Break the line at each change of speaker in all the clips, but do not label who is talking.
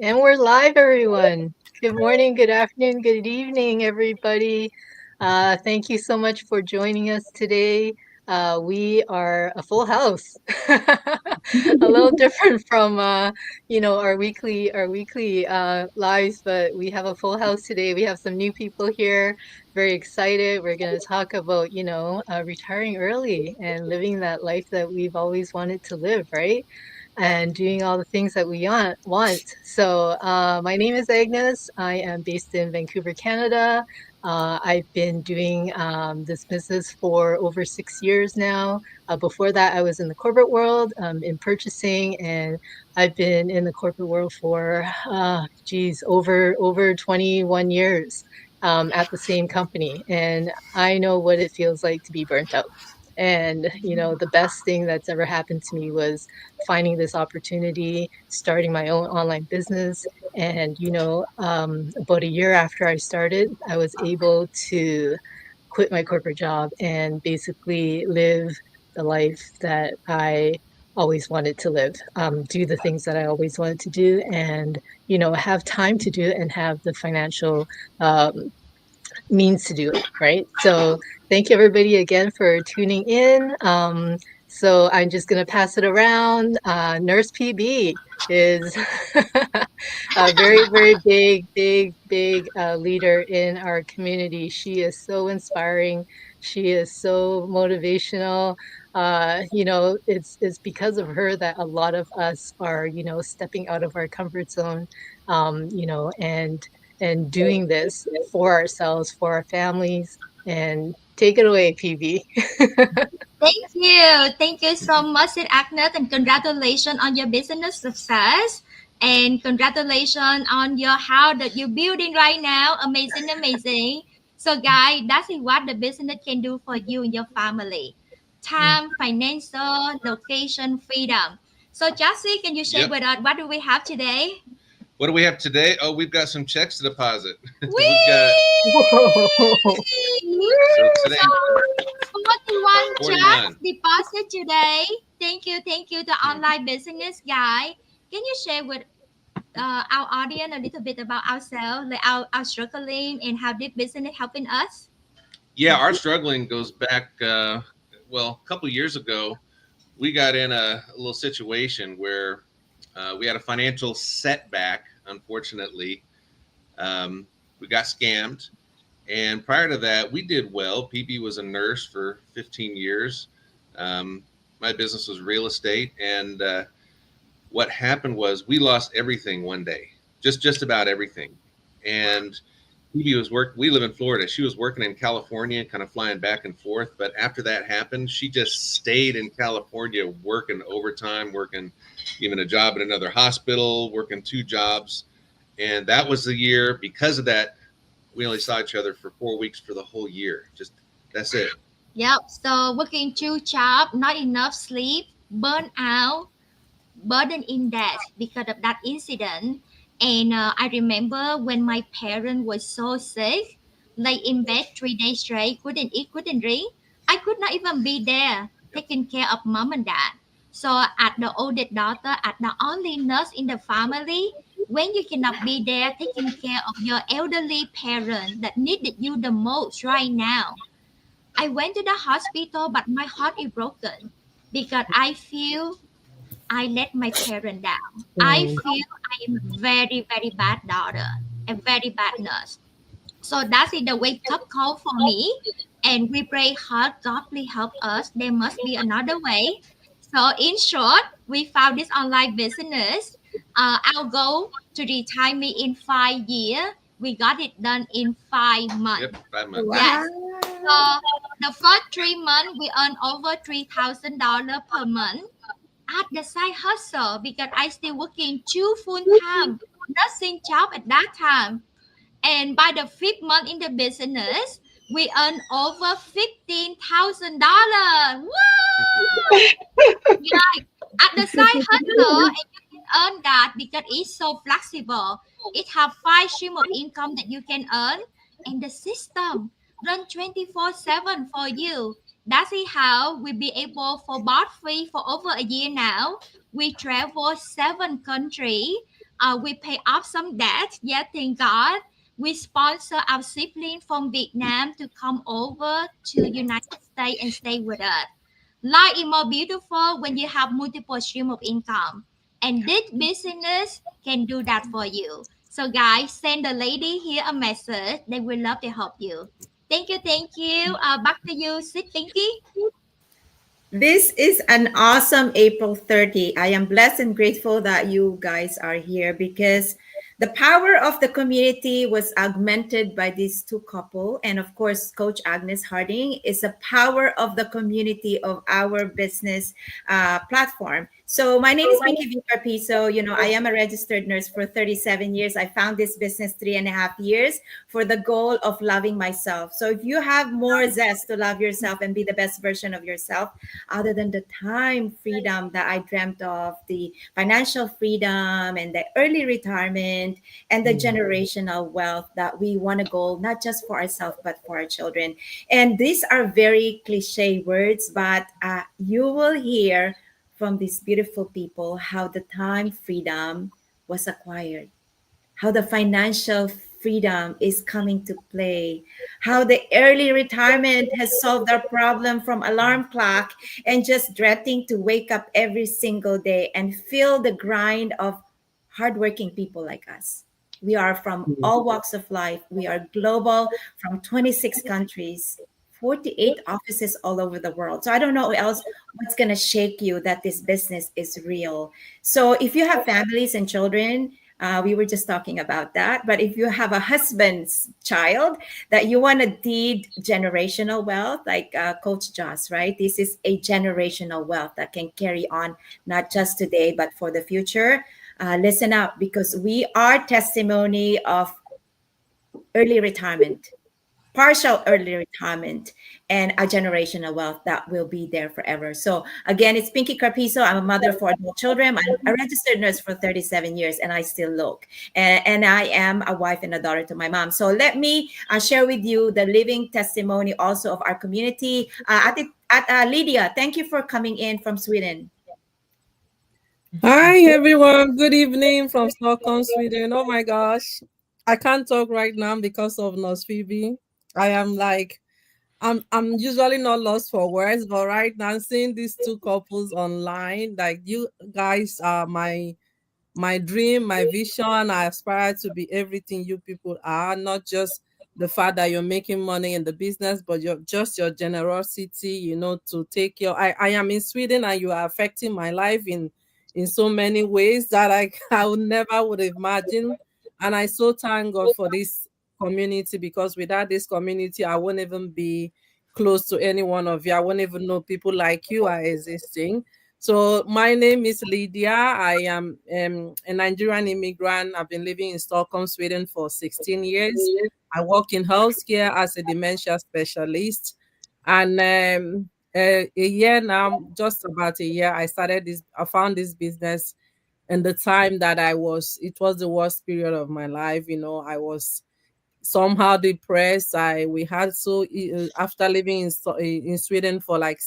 And we're live, everyone. Good morning, good afternoon, good evening, everybody. Thank you so much for joining us today. We are a full house, a little different from our weekly lives, but we have a full house today. We have some new people here. Very excited. We're going to talk about retiring early and living that life that we've always wanted to live, right? And doing all the things that we want. So my name is Agnes. I am based in Vancouver, Canada. I've been doing this business for over 6 years now. Before that, I was in the corporate world in purchasing, and I've been in the corporate world for, over 21 years at the same company. And I know what it feels like to be burnt out. And, the best thing that's ever happened to me was finding this opportunity, starting my own online business. And, about a year after I started, I was able to quit my corporate job and basically live the life that I always wanted to live, do the things that I always wanted to do, and, have time to do it and have the financial means to do it, right? So thank you everybody again for tuning in. So I'm just going to pass it around. Nurse PB is a very, very big leader in our community. She is so inspiring. She is so motivational. It's because of her that a lot of us are, stepping out of our comfort zone, and doing this for ourselves, for our families. And take it away, PB.
Thank you. Thank you so much, Agnes, and congratulations on your business success. And congratulations on your house that you're building right now. Amazing, amazing. So, guys, that's what the business can do for you and your family. Time, financial, location, freedom. So, Jassy, can you share
Yep.
with us what do we have today?
What do we have today? Oh, we've got some checks to deposit. We've got
Whoa.
so today
So 41 checks
41.
deposit today. Thank you to online business guy. Can you share with our audience a little bit about ourselves, like our struggling and how this business helping us?
Yeah, our struggling goes back. A couple years ago, we got in a little situation where we had a financial setback. Unfortunately, we got scammed. And prior to that, we did well. PB was a nurse for 15 years. My business was real estate, and what happened was we lost everything one day, just about everything. And Phoebe was work. We live in Florida. She was working in California, kind of flying back and forth. But after that happened, she just stayed in California, working overtime, working even a job at another hospital, working two jobs. And that was the year. Because of that, we only saw each other for 4 weeks for the whole year. Just that's it.
Yep. So working two job, not enough sleep, burn out, burden in debt because of that incident. And I remember when my parent was so sick, lay in bed 3 days straight, couldn't eat, couldn't drink. I could not even be there
Yep.
taking care of mom and dad. So at the oldest daughter, at the only nurse in the family, when you cannot be there taking care of your elderly parent that needed you the most right now, I went to the hospital, but my heart is broken because I feel I let my parent down. I
Mm.
feel I am very, very bad daughter, a very bad nurse. So that is the wake up call for me. And we pray hard, God please help us. There must be another way. So in short, we found this online business. Our goal to retire me in 5 years. We got it done in 5 months.
Yep. 5 months.
Yes.
Wow.
So the first 3 months we earned over $3,000 per month at the side hustle because I still working two full time nursing job at that time. And by the fifth month in the business, we earn over $15,000. Woo! Like at the side hustle, and you can earn that because it's so flexible. It have five stream of income that you can earn, and the system run 24/7 for you. That's it how we be able for bot free for over a year now. We travel 7 countries. We pay off some debt. Yeah, thank God. We sponsor our sibling from Vietnam to come over to United States and stay with us. Life is more beautiful when you have multiple stream of income. And this business can do that for you. So guys, send the lady here a message. They will love to help you. Thank you, thank you. Back to you, Sid Pinky.
This is an awesome April 30. I am blessed and grateful that you guys are here because the power of the community was augmented by these two couple. And of course, Coach Agnes Harding is the power of the community of our business platform. So my name is Pinky V. Carpizo. You know, I am a registered nurse for 37 years. I found this business 3.5 years for the goal of loving myself. So if you have more zest to love yourself and be the best version of yourself, other than the time freedom that I dreamt of, the financial freedom and the early retirement and the generational wealth that we want to go, not just for ourselves, but for our children. And these are very cliche words, but you will hear from these beautiful people how the time freedom was acquired, how the financial freedom is coming to play, how the early retirement has solved our problem from alarm clock and just dreading to wake up every single day and feel the grind of hardworking people like us. We are from all walks of life. We are global from 26 countries, 48 offices all over the world. So I don't know else what's going to shake you that this business is real. So if you have families and children, we were just talking about that. But if you have a husband's child that you want to deed generational wealth, like Coach Joss, right? This is a generational wealth that can carry on not just today, but for the future. Listen up because we are testimony of early retirement, partial early retirement, and a generational wealth that will be there forever. So again, it's Pinky Carpizo. I'm a mother for adult children. I'm a registered nurse for 37 years and I still look. And I am a wife and a daughter to my mom. So let me share with you the living testimony also of our community. Lydia, thank you for coming in from Sweden.
Hi everyone, good evening from Stockholm, Sweden. Oh my gosh, I can't talk right now because of Nurse Phoebe. I am like, I'm usually not lost for words, but right now seeing these two couples online, like you guys are my dream, my vision. I aspire to be everything you people are, not just the fact that you're making money in the business, but your generosity, to take your I am in Sweden and you are affecting my life in so many ways that I would never would imagine. And I so thank God for this community because without this community, I wouldn't even be close to any one of you. I wouldn't even know people like you are existing. So my name is Lydia. I am a Nigerian immigrant. I've been living in Stockholm, Sweden for 16 years. I work in healthcare as a dementia specialist. And a year now, just about a year, I found this business in the time that it was the worst period of my life. I was somehow depressed. We had after living in Sweden for like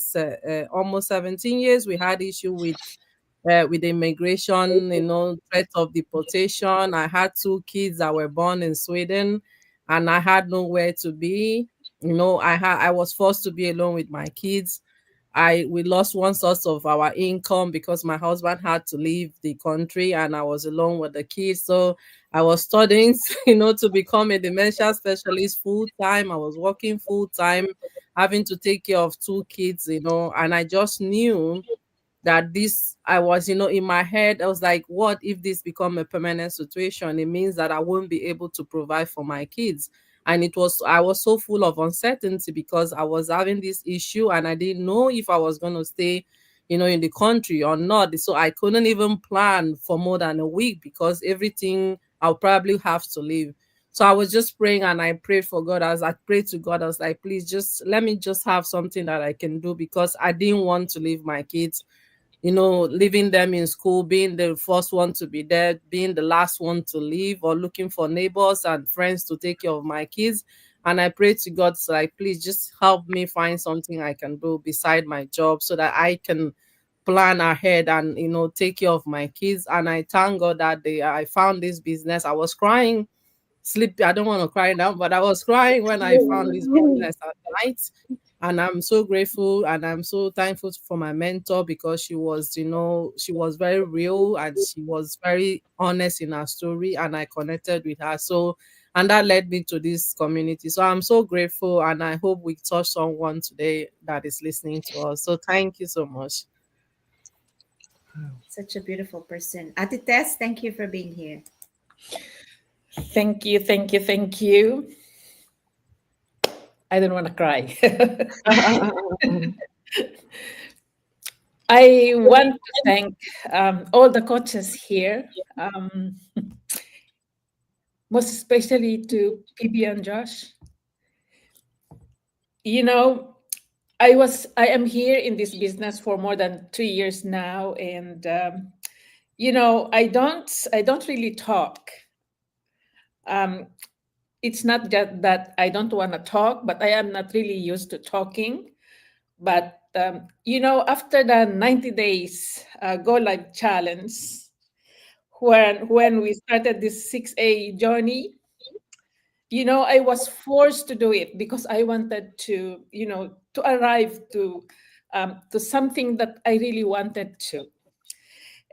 almost 17 years, we had issue with immigration, threat of deportation. I had two kids that were born in Sweden, and I had nowhere to be. I was forced to be alone with my kids. We lost one source of our income because my husband had to leave the country and I was alone with the kids. So I was studying, to become a dementia specialist full time. I was working full time, having to take care of two kids, and I just knew that I was, in my head, I was like, what if this become a permanent situation? It means that I won't be able to provide for my kids. And I was so full of uncertainty because I was having this issue and I didn't know if I was going to stay, in the country or not. So I couldn't even plan for more than a week because everything I'll probably have to leave. So I was just praying and I prayed for God. I prayed to God. I was like, please just let me just have something that I can do because I didn't want to leave my kids, leaving them in school, being the first one to be there, being the last one to leave, or looking for neighbors and friends to take care of my kids. And I prayed to God, so like, please just help me find something I can do beside my job so that I can plan ahead and take care of my kids. And I thank God that day I found this business. I was crying, sleepy. I don't want to cry now, but I was crying when I found this business at night. And I'm so grateful and I'm so thankful for my mentor, because she was very real and she was very honest in her story, and I connected with her. So, and that led me to this community. So I'm so grateful, and I hope we touch someone today that is listening to us. So thank you so much.
Such a beautiful person. Atites, thank you for being here.
Thank you, thank you, thank you. I don't want to cry. I want to thank all the coaches here, most especially to PB and Josh. I am here in this business for more than 3 years now, and I don't really talk. It's not just that I don't want to talk, but I am not really used to talking. But after the 90 days Go Live challenge, when we started this 6A journey, I was forced to do it because I wanted to arrive to something that I really wanted to.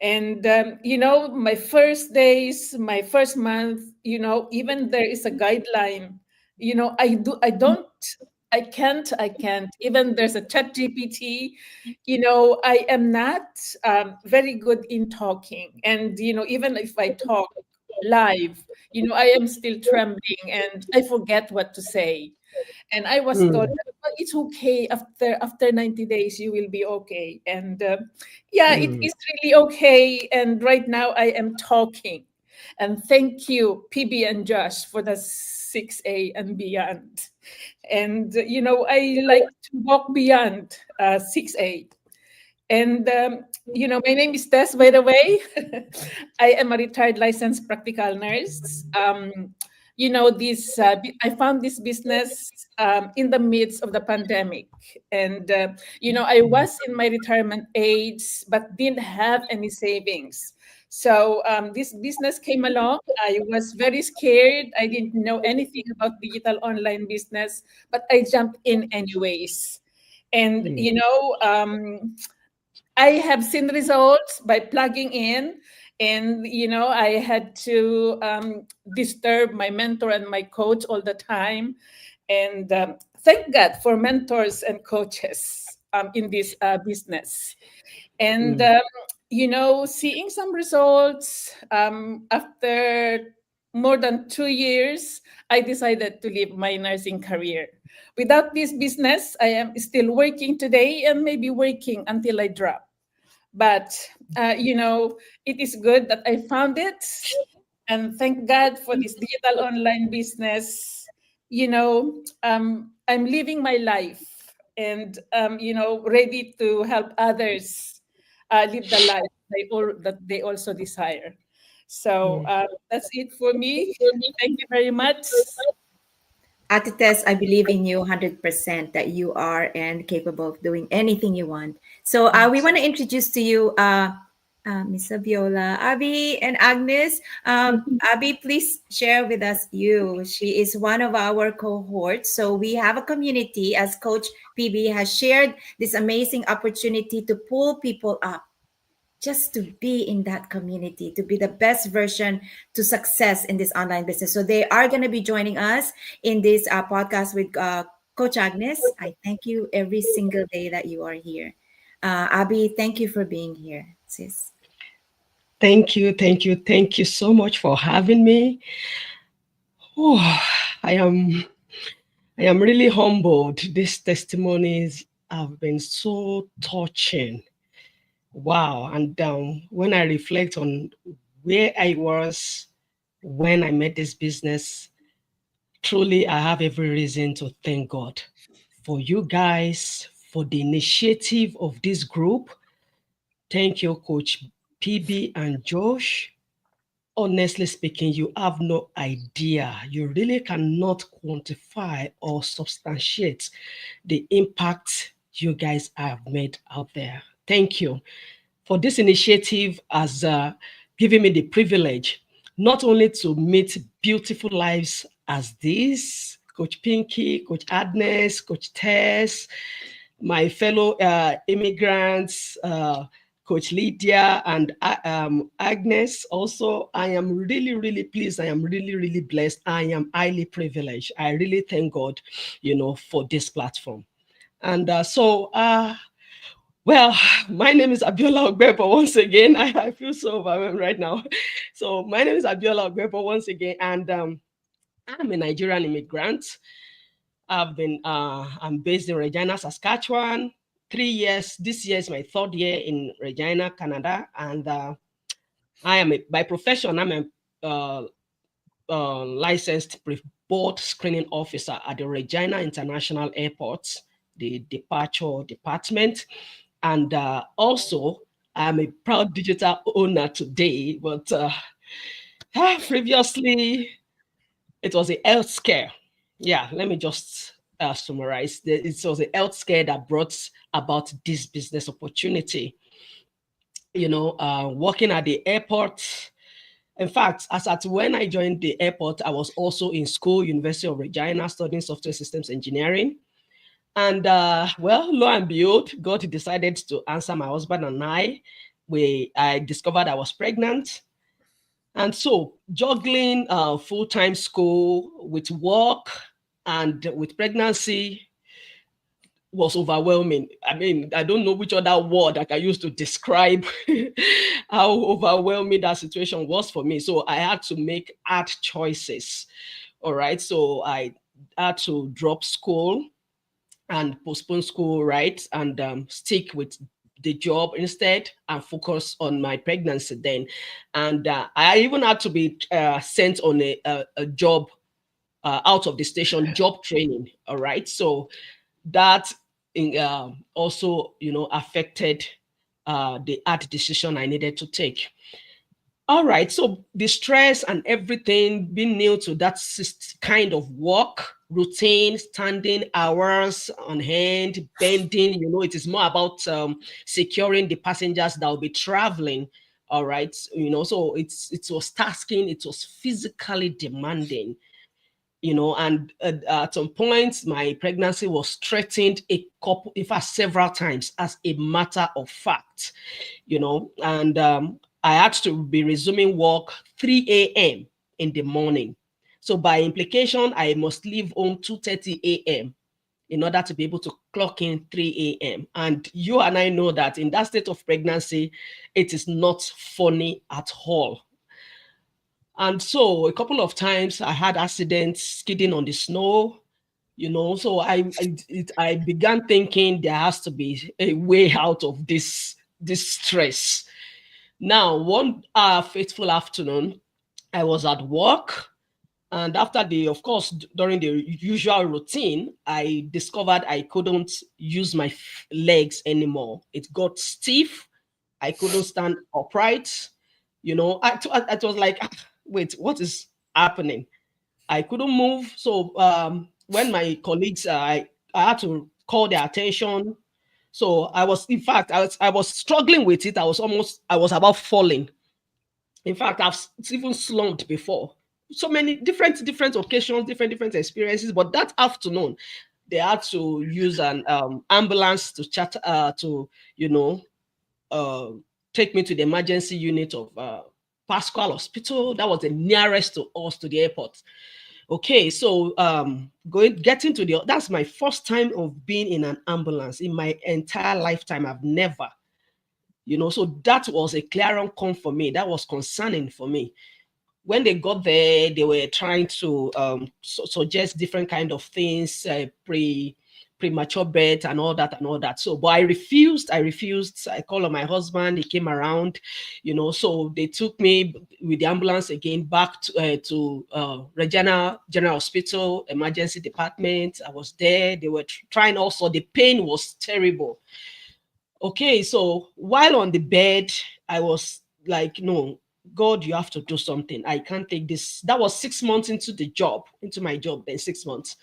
And my first days, my first month, even there is a guideline. I can't. Even there's a chat GPT, I am not very good in talking. And, even if I talk live, I am still trembling and I forget what to say. And I was told, "Well, it's okay. After 90 days, you will be okay." And it is really okay. And right now I am talking. And thank you, PB and Josh, for the 6A and beyond. And, I like to walk beyond 6A. And, my name is Tess, by the way. I am a retired licensed practical nurse. I found this business in the midst of the pandemic. And, I was in my retirement age, but didn't have any savings. So this business came along. I was very scared. I didn't know anything about digital online business, but I jumped in anyways. And, I have seen results by plugging in. And, I had to disturb my mentor and my coach all the time. And thank God for mentors and coaches in this business. And, seeing some results after more than 2 years, I decided to leave my nursing career. Without this business, I am still working today and maybe working until I drop. But, it is good that I found it. And thank God for this digital online business. I'm living my life and, ready to help others live the life that they also desire. So that's it for me. Thank you very much.
Atites, I believe in you 100% that you are and capable of doing anything you want. So we want to introduce to you Miss Viola, Abby, and Agnes. Abby, please share with us you. She is one of our cohorts. So we have a community, as Coach PB has shared this amazing opportunity to pull people up, just to be in that community, to be the best version to success in this online business. So they are going to be joining us in this podcast with Coach Agnes. I thank you every single day that you are here. Abby, thank you for being here, sis.
Thank you, thank you, thank you so much for having me. Oh, I am really humbled. These testimonies have been so touching. Wow. And when I reflect on where I was when I met this business, truly I have every reason to thank God for you guys, for the initiative of this group. Thank you, Coach PB and Josh. Honestly speaking, you have no idea. You really cannot quantify or substantiate the impact you guys have made out there. Thank you for this initiative as giving me the privilege not only to meet beautiful lives as this, Coach Pinky, Coach Agnes, Coach Tess, my fellow immigrants, Coach Lydia and Agnes. Also, I am really, really pleased. I am really, really blessed. I am highly privileged. I really thank God, for this platform. And well, my name is Abiola Ogbepo once again. I feel so overwhelmed right now. So my name is Abiola Ogbepo once again, and I'm a Nigerian immigrant. I'm based in Regina, Saskatchewan. 3 years. This year is my third year in Regina, Canada, and I am by profession. I'm a licensed board screening officer at the Regina International Airport, the departure department. And also, I'm a proud digital owner today, but previously it was a health scare. Yeah, let me just summarize. It was a health scare that brought about this business opportunity. Working at the airport. In fact, as at when I joined the airport, I was also in school, University of Regina, studying software systems engineering. And well, lo and behold, God decided to answer my husband and I discovered I was pregnant. And so juggling full-time school with work and with pregnancy was overwhelming. I mean, I don't know which other word I can use to describe how overwhelming that situation was for me. So I had to make hard choices. All right. So I had to drop school and postpone school, right? And stick with the job instead and focus on my pregnancy then. And I even had to be sent on a job out of the station, job training. All right. So that also, affected the hard decision I needed to take. All right, so the stress and everything, being new to that kind of work, routine, standing hours on hand, bending, it is more about securing the passengers that will be traveling. All right, so it was tasking, it was physically demanding, and at some point my pregnancy was threatened in fact, several times, as a matter of fact, and I had to be resuming work 3 a.m. in the morning. So by implication, I must leave home 2:30 a.m. in order to be able to clock in 3 a.m. And you and I know that in that state of pregnancy, it is not funny at all. And so a couple of times I had accidents skidding on the snow, so I began thinking there has to be a way out of this stress. Now, one fateful afternoon, I was at work, and after of course, during the usual routine, I discovered I couldn't use my legs anymore. It got stiff. I couldn't stand upright. I was like, "Ah, wait, what is happening?" I couldn't move. So when my colleagues, I had to call their attention. So I was, in fact, I was struggling with it. I was about falling. In fact, I've even slumped before. So many different occasions, different experiences. But that afternoon, they had to use an ambulance to uh, take me to the emergency unit of Pascal Hospital. That was the nearest to us to the airport. Okay, so getting to that's my first time of being in an ambulance in my entire lifetime. I've never, so that was a clear come for me. That was concerning for me. When they got there, they were trying to suggest different kind of things, premature birth and all that and all that. So, but I refused. I called on my husband. He came around, so they took me with the ambulance again back to Regina General Hospital emergency department. I was there. They were trying also. The pain was terrible. Okay, so while on the bed, I was like, no, God, you have to do something. I can't take this. That was 6 months into my job, then 6 months.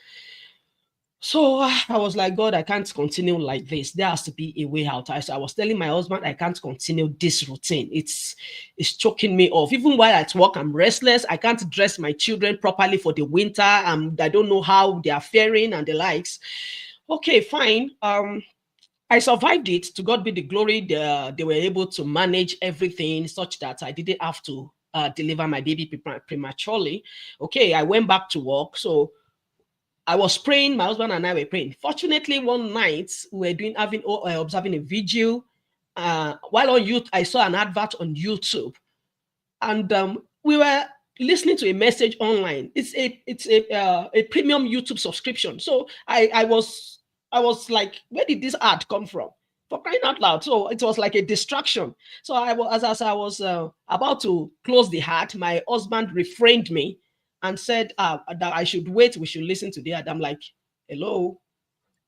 So I was like, God, I can't continue like this. There has to be a way out. I was telling my husband, I can't continue this routine. It's choking me off. Even while at work, I'm restless. I can't dress my children properly for the winter. I don't know how they are faring and the likes. Okay, fine. I survived it. To God be the glory. They were able to manage everything such that I didn't have to deliver my baby prematurely. Okay, I went back to work. So I was praying. My husband and I were praying. Fortunately, one night we were observing a video. While on youth, I saw an advert on YouTube, and we were listening to a message online. It's a premium YouTube subscription. So I was like, where did this ad come from? For crying out loud! So it was like a distraction. So as I was about to close the ad, my husband refrained me and said that I should wait. We should listen to the ad. I'm like, hello,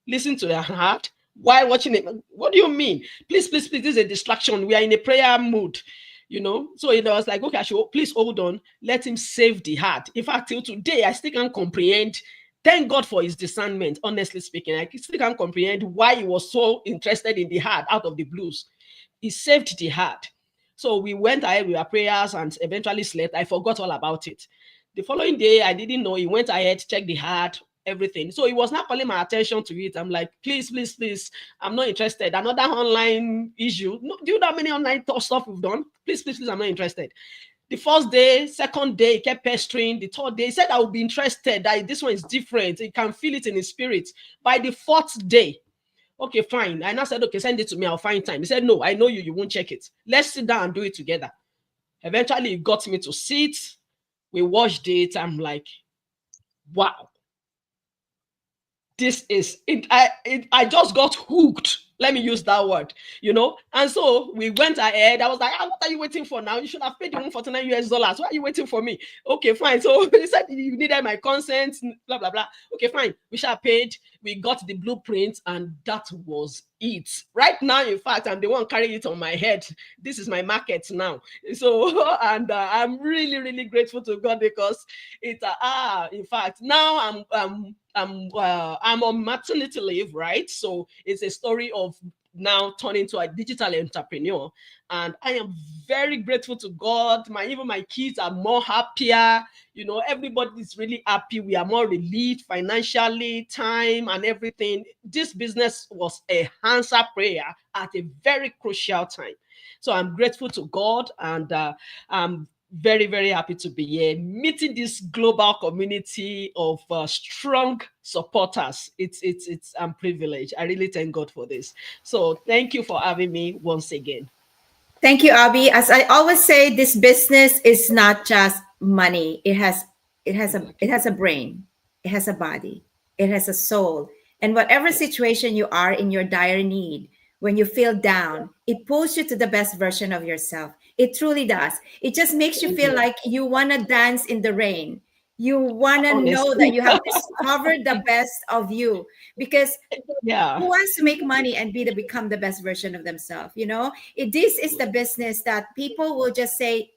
listen to the heart while watching it. What do you mean? Please, please, please, this is a distraction. We are in a prayer mood, So it was like, okay, I should please hold on. Let him save the heart. In fact, till today, I still can't comprehend. Thank God for his discernment, honestly speaking. I still can't comprehend why he was so interested in the heart out of the blues. He saved the heart. So we went ahead with our prayers and eventually slept. I forgot all about it. The following day, I didn't know. He went ahead, checked the heart, everything. So he was not calling my attention to it. I'm like, please, please, please, I'm not interested. Another online issue. No, do you know how many online stuff we've done? Please, please, please, I'm not interested. The first day, second day, he kept pestering. The third day, he said I would be interested, that this one is different. He can feel it in his spirit. By the fourth day, okay, fine. I now said, okay, send it to me. I'll find time. He said, no, I know you. You won't check it. Let's sit down and do it together. Eventually, he got me to sit. We watched it. I'm like, wow, this is it. I just got hooked. Let me use that word, And so we went ahead. I was like, what are you waiting for now? You should have paid the $149. Why are you waiting for me? Okay, fine. So he said you needed my consent, blah, blah, blah. Okay, fine. We shall paid. We got the blueprint, and that was it. Right now, in fact, I'm the one carrying it on my head. This is my market now. So, and I'm really, really grateful to God because in fact, now I'm on maternity leave, right? So it's a story of now turning to a digital entrepreneur, and I am very grateful to God. Even my kids are more happier. Everybody is really happy. We are more relieved financially, time and everything. This business was a answer prayer at a very crucial time. So I'm grateful to God, and I'm very, very happy to be here, meeting this global community of strong supporters. I'm privileged. I really thank God for this. So thank you for having me once again.
Thank you, Abby. As I always say, this business is not just money. It has a brain, it has a body, it has a soul. And whatever situation you are in your dire need, when you feel down, it pulls you to the best version of yourself. It truly does. It just makes you feel like you want to dance in the rain. You want to know that you have discovered the best of you, because who wants to make money and become the best version of themselves? This is the business that people will just say,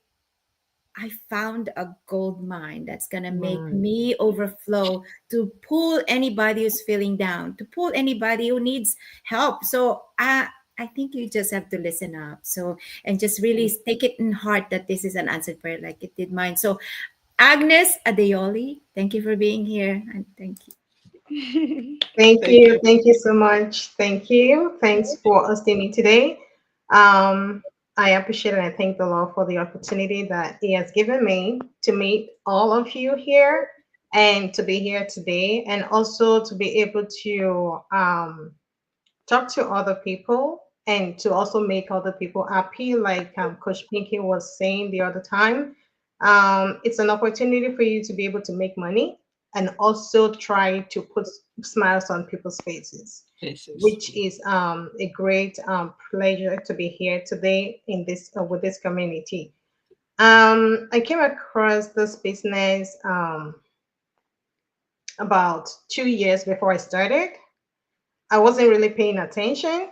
I found a gold mine that's going to make me overflow, to pull anybody who's feeling down, to pull anybody who needs help. So I think you just have to listen up. So, and just really take it in heart that this is an answered prayer like it did mine. So Agnes Adeoli, thank you for being here, and thank you.
Thank you. Thank you so much. Thank you. Thanks for hosting me today. I appreciate and I thank the Lord for the opportunity that He has given me to meet all of you here and to be here today, and also to be able to talk to other people and to also make other people happy, like Coach Pinky was saying the other time. It's an opportunity for you to be able to make money and also try to put smiles on people's faces, which is a great pleasure to be here today in this with this community. I came across this business about 2 years before I started. I wasn't really paying attention.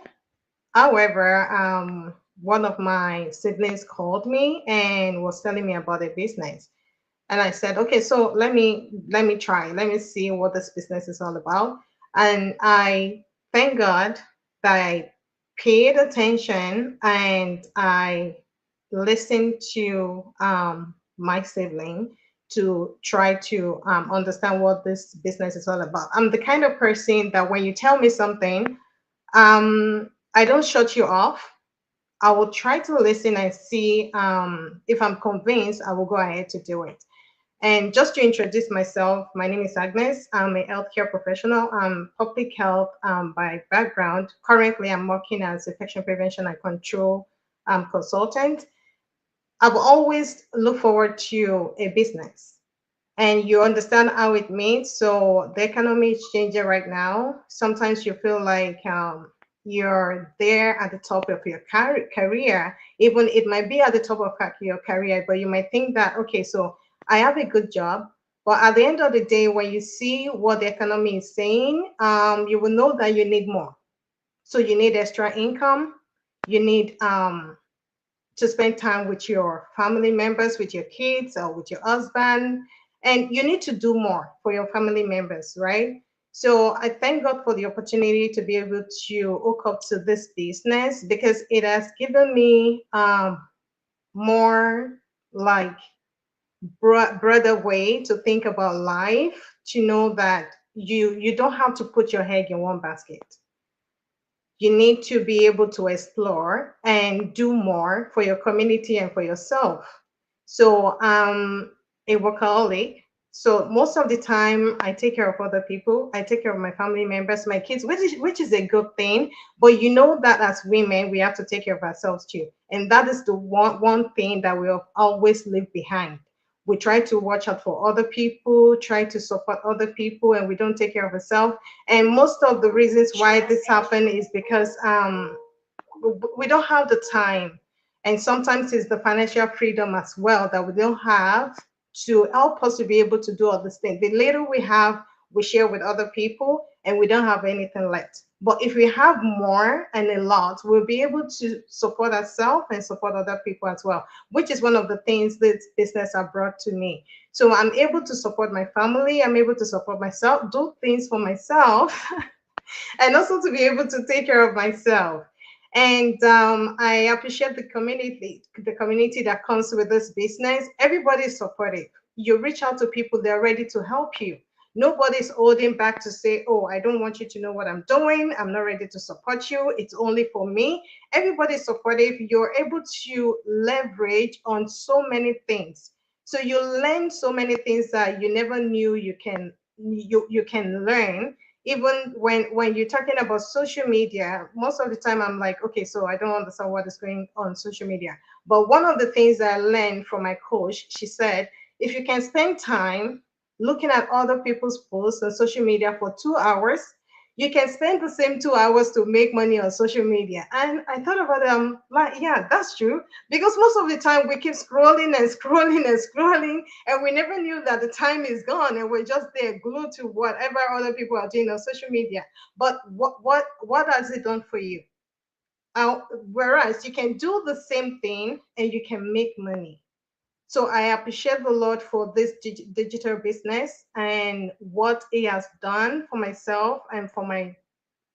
However, one of my siblings called me and was telling me about a business. And I said, okay, so let me try. Let me see what this business is all about. And I thank God that I paid attention and I listened to my sibling to try to understand what this business is all about. I'm the kind of person that when you tell me something, I don't shut you off. I will try to listen and see if I'm convinced, I will go ahead to do it. And just to introduce myself, my name is Agnes. I'm a healthcare professional. I'm public health by background. Currently, I'm working as infection prevention and control consultant. I've always looked forward to a business, and you understand how it means. So the economy is changing right now. Sometimes you feel like you're there at the top of your career. Even it might be at the top of your career, but you might think that, okay, so I have a good job. But at the end of the day, when you see what the economy is saying, you will know that you need more. So you need extra income. You need to spend time with your family members, with your kids, or with your husband. And you need to do more for your family members, right? So I thank God for the opportunity to be able to hook up to this business because it has given me more like broader way to think about life, to know that you don't have to put your egg in one basket. You need to be able to explore and do more for your community and for yourself. So a workaholic. So most of the time I take care of other people. I take care of my family members, my kids, which is a good thing. But you know that as women, we have to take care of ourselves too. And that is the one thing that we'll always leave behind. We try to watch out for other people, try to support other people, and we don't take care of ourselves. And most of the reasons why this happened is because we don't have the time, and sometimes it's the financial freedom as well that we don't have to help us to be able to do all these things. The little we have, we share with other people, and we don't have anything left. But if we have more and a lot, we'll be able to support ourselves and support other people as well, which is one of the things this business has brought to me. So I'm able to support my family, I'm able to support myself, do things for myself, and also to be able to take care of myself. And I appreciate the community that comes with this business. Everybody is supportive. You reach out to people, they're ready to help you. Nobody's holding back to say, oh, I don't want you to know what I'm doing. I'm not ready to support you. It's only for me. Everybody's supportive. You're able to leverage on so many things. So you learn so many things that you never knew you can learn. Even when you're talking about social media, most of the time I'm like, okay, so I don't understand what is going on social media. But one of the things that I learned from my coach, she said, if you can spend time looking at other people's posts on social media for 2 hours, you can spend the same 2 hours to make money on social media. And I thought about it, I'm like, yeah, that's true. Because most of the time we keep scrolling and scrolling and scrolling, and we never knew that the time is gone, and we're just there glued to whatever other people are doing on social media. But what has it done for you? Whereas you can do the same thing and you can make money. So I appreciate the Lord for this digital business and what He has done for myself and for my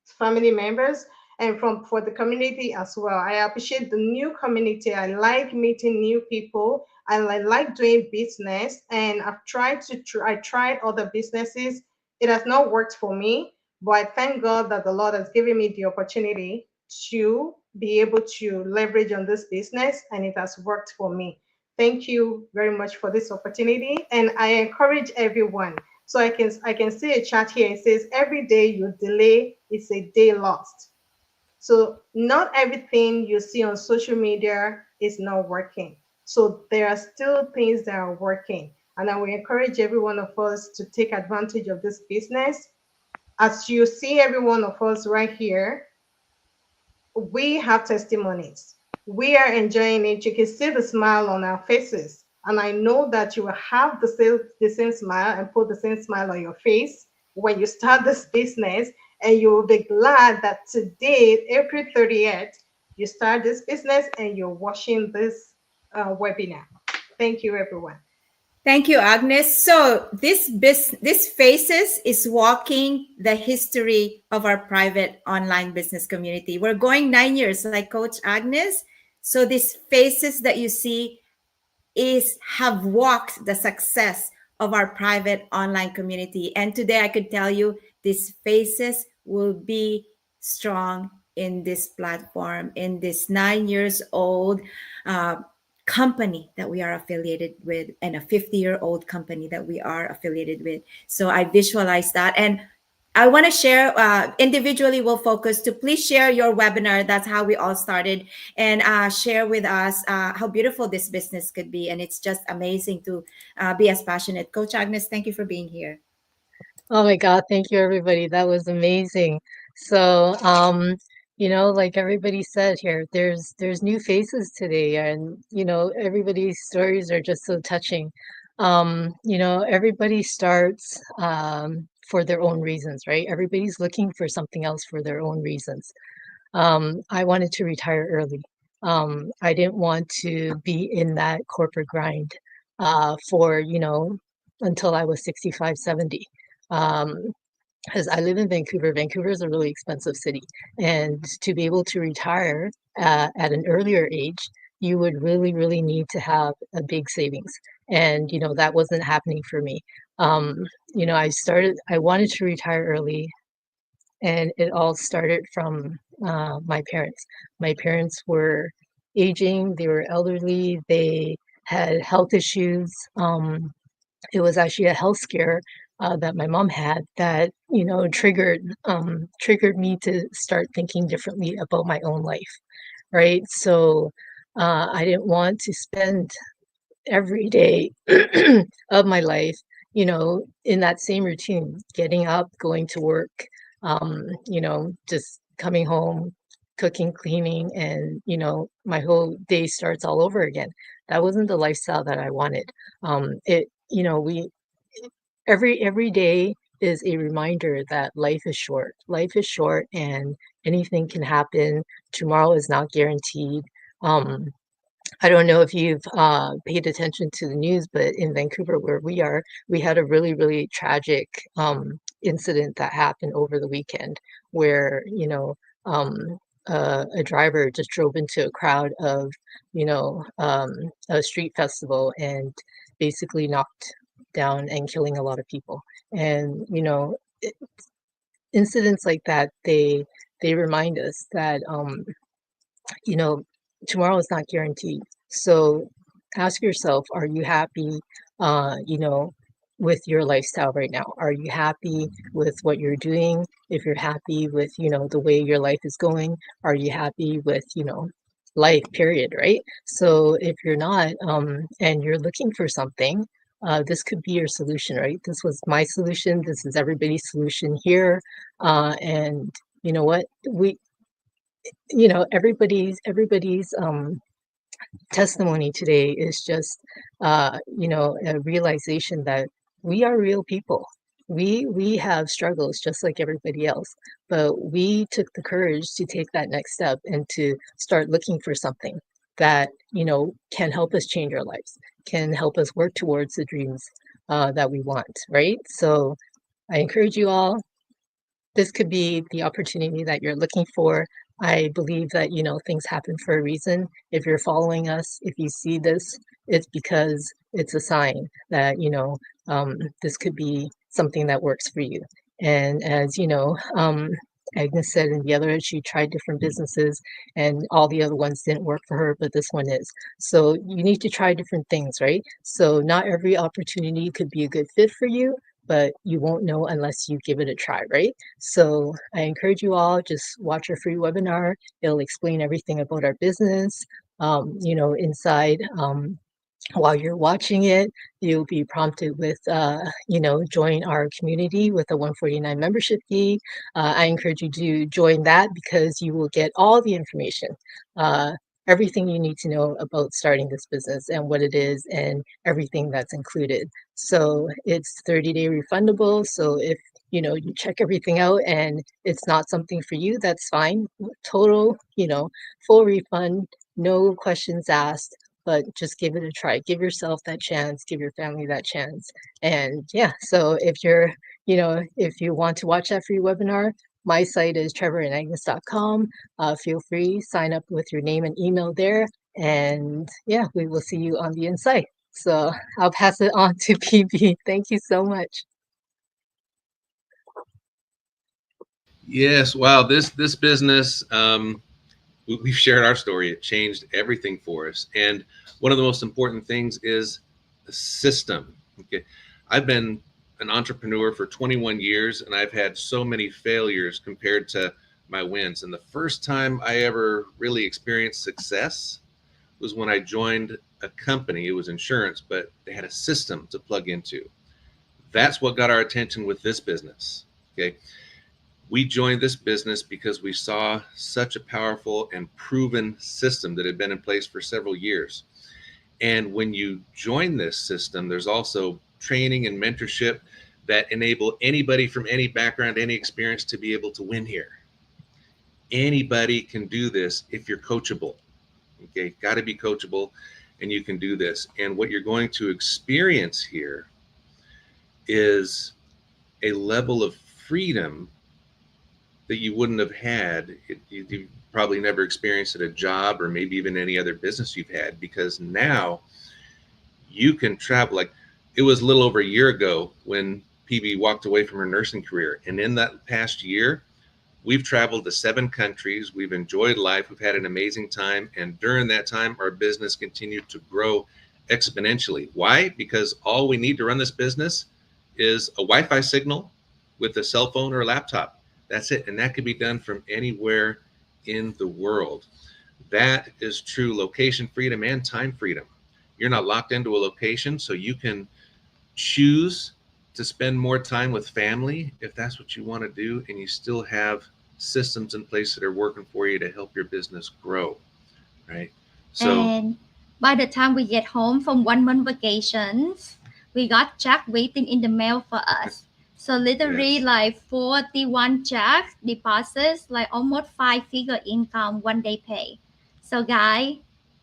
family members, and for the community as well. I appreciate the new community. I like meeting new people. I like doing business, and I tried other businesses. It has not worked for me, but I thank God that the Lord has given me the opportunity to be able to leverage on this business, and it has worked for me. Thank you very much for this opportunity, and I encourage everyone. So I can see a chat here. It says every day you delay is a day lost. So not everything you see on social media is not working. So there are still things that are working. And I will encourage every one of us to take advantage of this business. As you see every one of us right here, we have testimonies. We are enjoying it. You can see the smile on our faces. And I know that you will have the same smile and put the same smile on your face when you start this business. And you will be glad that today, April 30th, you start this business and you're watching this webinar. Thank you, everyone.
Thank you, Agnes. So this Faces is walking the history of our private online business community. We're going 9 years, like Coach Agnes. So these faces that you see have walked the success of our private online community. And today I could tell you these faces will be strong in this platform, in this 9 years old company that we are affiliated with, and a 50-year-old company that we are affiliated with. So I visualize that. And I want to share individually, we'll focus to please share your webinar. That's how we all started, and share with us how beautiful this business could be. And it's just amazing to be as passionate. Coach Agnes, thank you for being here.
Oh my God, thank you everybody. That was amazing. So, like everybody said here, there's new faces today, and everybody's stories are just so touching. Everybody starts for their own reasons, right? Everybody's looking for something else for their own reasons. I wanted to retire early. I didn't want to be in that corporate grind for, until I was 65, 70. Because I live in Vancouver. Vancouver is a really expensive city. And to be able to retire at an earlier age, you would really, really need to have a big savings. And, that wasn't happening for me. I wanted to retire early, and it all started from my parents. My parents were aging, they were elderly, they had health issues. It was actually a health scare that my mom had that triggered me to start thinking differently about my own life, right? So I didn't want to spend every day of my life, in that same routine, getting up, going to work, just coming home, cooking, cleaning, and, my whole day starts all over again. That wasn't the lifestyle that I wanted. It, you know, we every day is a reminder that life is short. Life is short and anything can happen. Tomorrow is not guaranteed. Um, I don't know if you've paid attention to the news, but in Vancouver, where we are, we had a really, really tragic incident that happened over the weekend where, um, a driver just drove into a crowd of, a street festival and basically knocked down and killing a lot of people. And, incidents like that, they remind us that, you know, tomorrow is not guaranteed. So ask yourself, are you happy, uh, you know, with your lifestyle right now? Are you happy with what you're doing? If you're happy with, the way your life is going, are you happy with, life, period, right? So if you're not, and you're looking for something, this could be your solution, right? This was my solution. This is everybody's solution here. And you know what? Everybody's testimony today is just a realization that we are real people. We have struggles just like everybody else, but we took the courage to take that next step and to start looking for something that can help us change our lives, can help us work towards the dreams that we want, right? So I encourage you all, this could be the opportunity that you're looking for. I believe that, things happen for a reason. If you're following us, if you see this, it's because it's a sign that, this could be something that works for you. And as Agnes said in the other, she tried different businesses and all the other ones didn't work for her, but this one is. So you need to try different things, right? So not every opportunity could be a good fit for you, but you won't know unless you give it a try, right? So I encourage you all, just watch our free webinar. It'll explain everything about our business. Inside, while you're watching it, you'll be prompted with, join our community with a 149 membership fee. I encourage you to join that because you will get all the information, everything you need to know about starting this business and what it is and everything that's included. So it's 30-day refundable. So if you check everything out and it's not something for you, that's fine. Total, full refund, no questions asked. but just give it a try. Give yourself that chance, give your family that chance. And yeah, so if you're, if you want to watch that free webinar, my site is trevorandagnes.com. Feel free, sign up with your name and email there. And yeah, we will see you on the inside. So I'll pass it on to PB. Thank you so much.
Yes, wow, this business, we've shared our story. It changed everything for us. And one of the most important things is the system. Okay, I've been an entrepreneur for 21 years, and I've had so many failures compared to my wins. And the first time I ever really experienced success was when I joined a company. It was insurance, but they had a system to plug into. That's what got our attention with this business. Okay, we joined this business because we saw such a powerful and proven system that had been in place for several years. And when you join this system, there's also training and mentorship that enable anybody from any background, any experience to be able to win here. Anybody can do this if you're coachable. Okay, got to be coachable, and you can do this. And what you're going to experience here is a level of freedom that you wouldn't have had. You probably never experienced at a job or maybe even any other business you've had, because now you can travel. Like, it was a little over a year ago when PB walked away from her nursing career. And in that past year, we've traveled to 7 countries. We've enjoyed life. We've had an amazing time. And during that time, our business continued to grow exponentially. Why? Because all we need to run this business is a Wi-Fi signal with a cell phone or a laptop. That's it. And that can be done from anywhere in the world. That is true location freedom and time freedom. You're not locked into a location, so you can choose to spend more time with family if that's what you want to do, and you still have systems in place that are working for you to help your business grow, right? So,
and by the time we get home from 1 month vacations, we got check waiting in the mail for us. So literally
Yes.
like 41 checks deposits, like almost 5-figure income one day pay. So guys,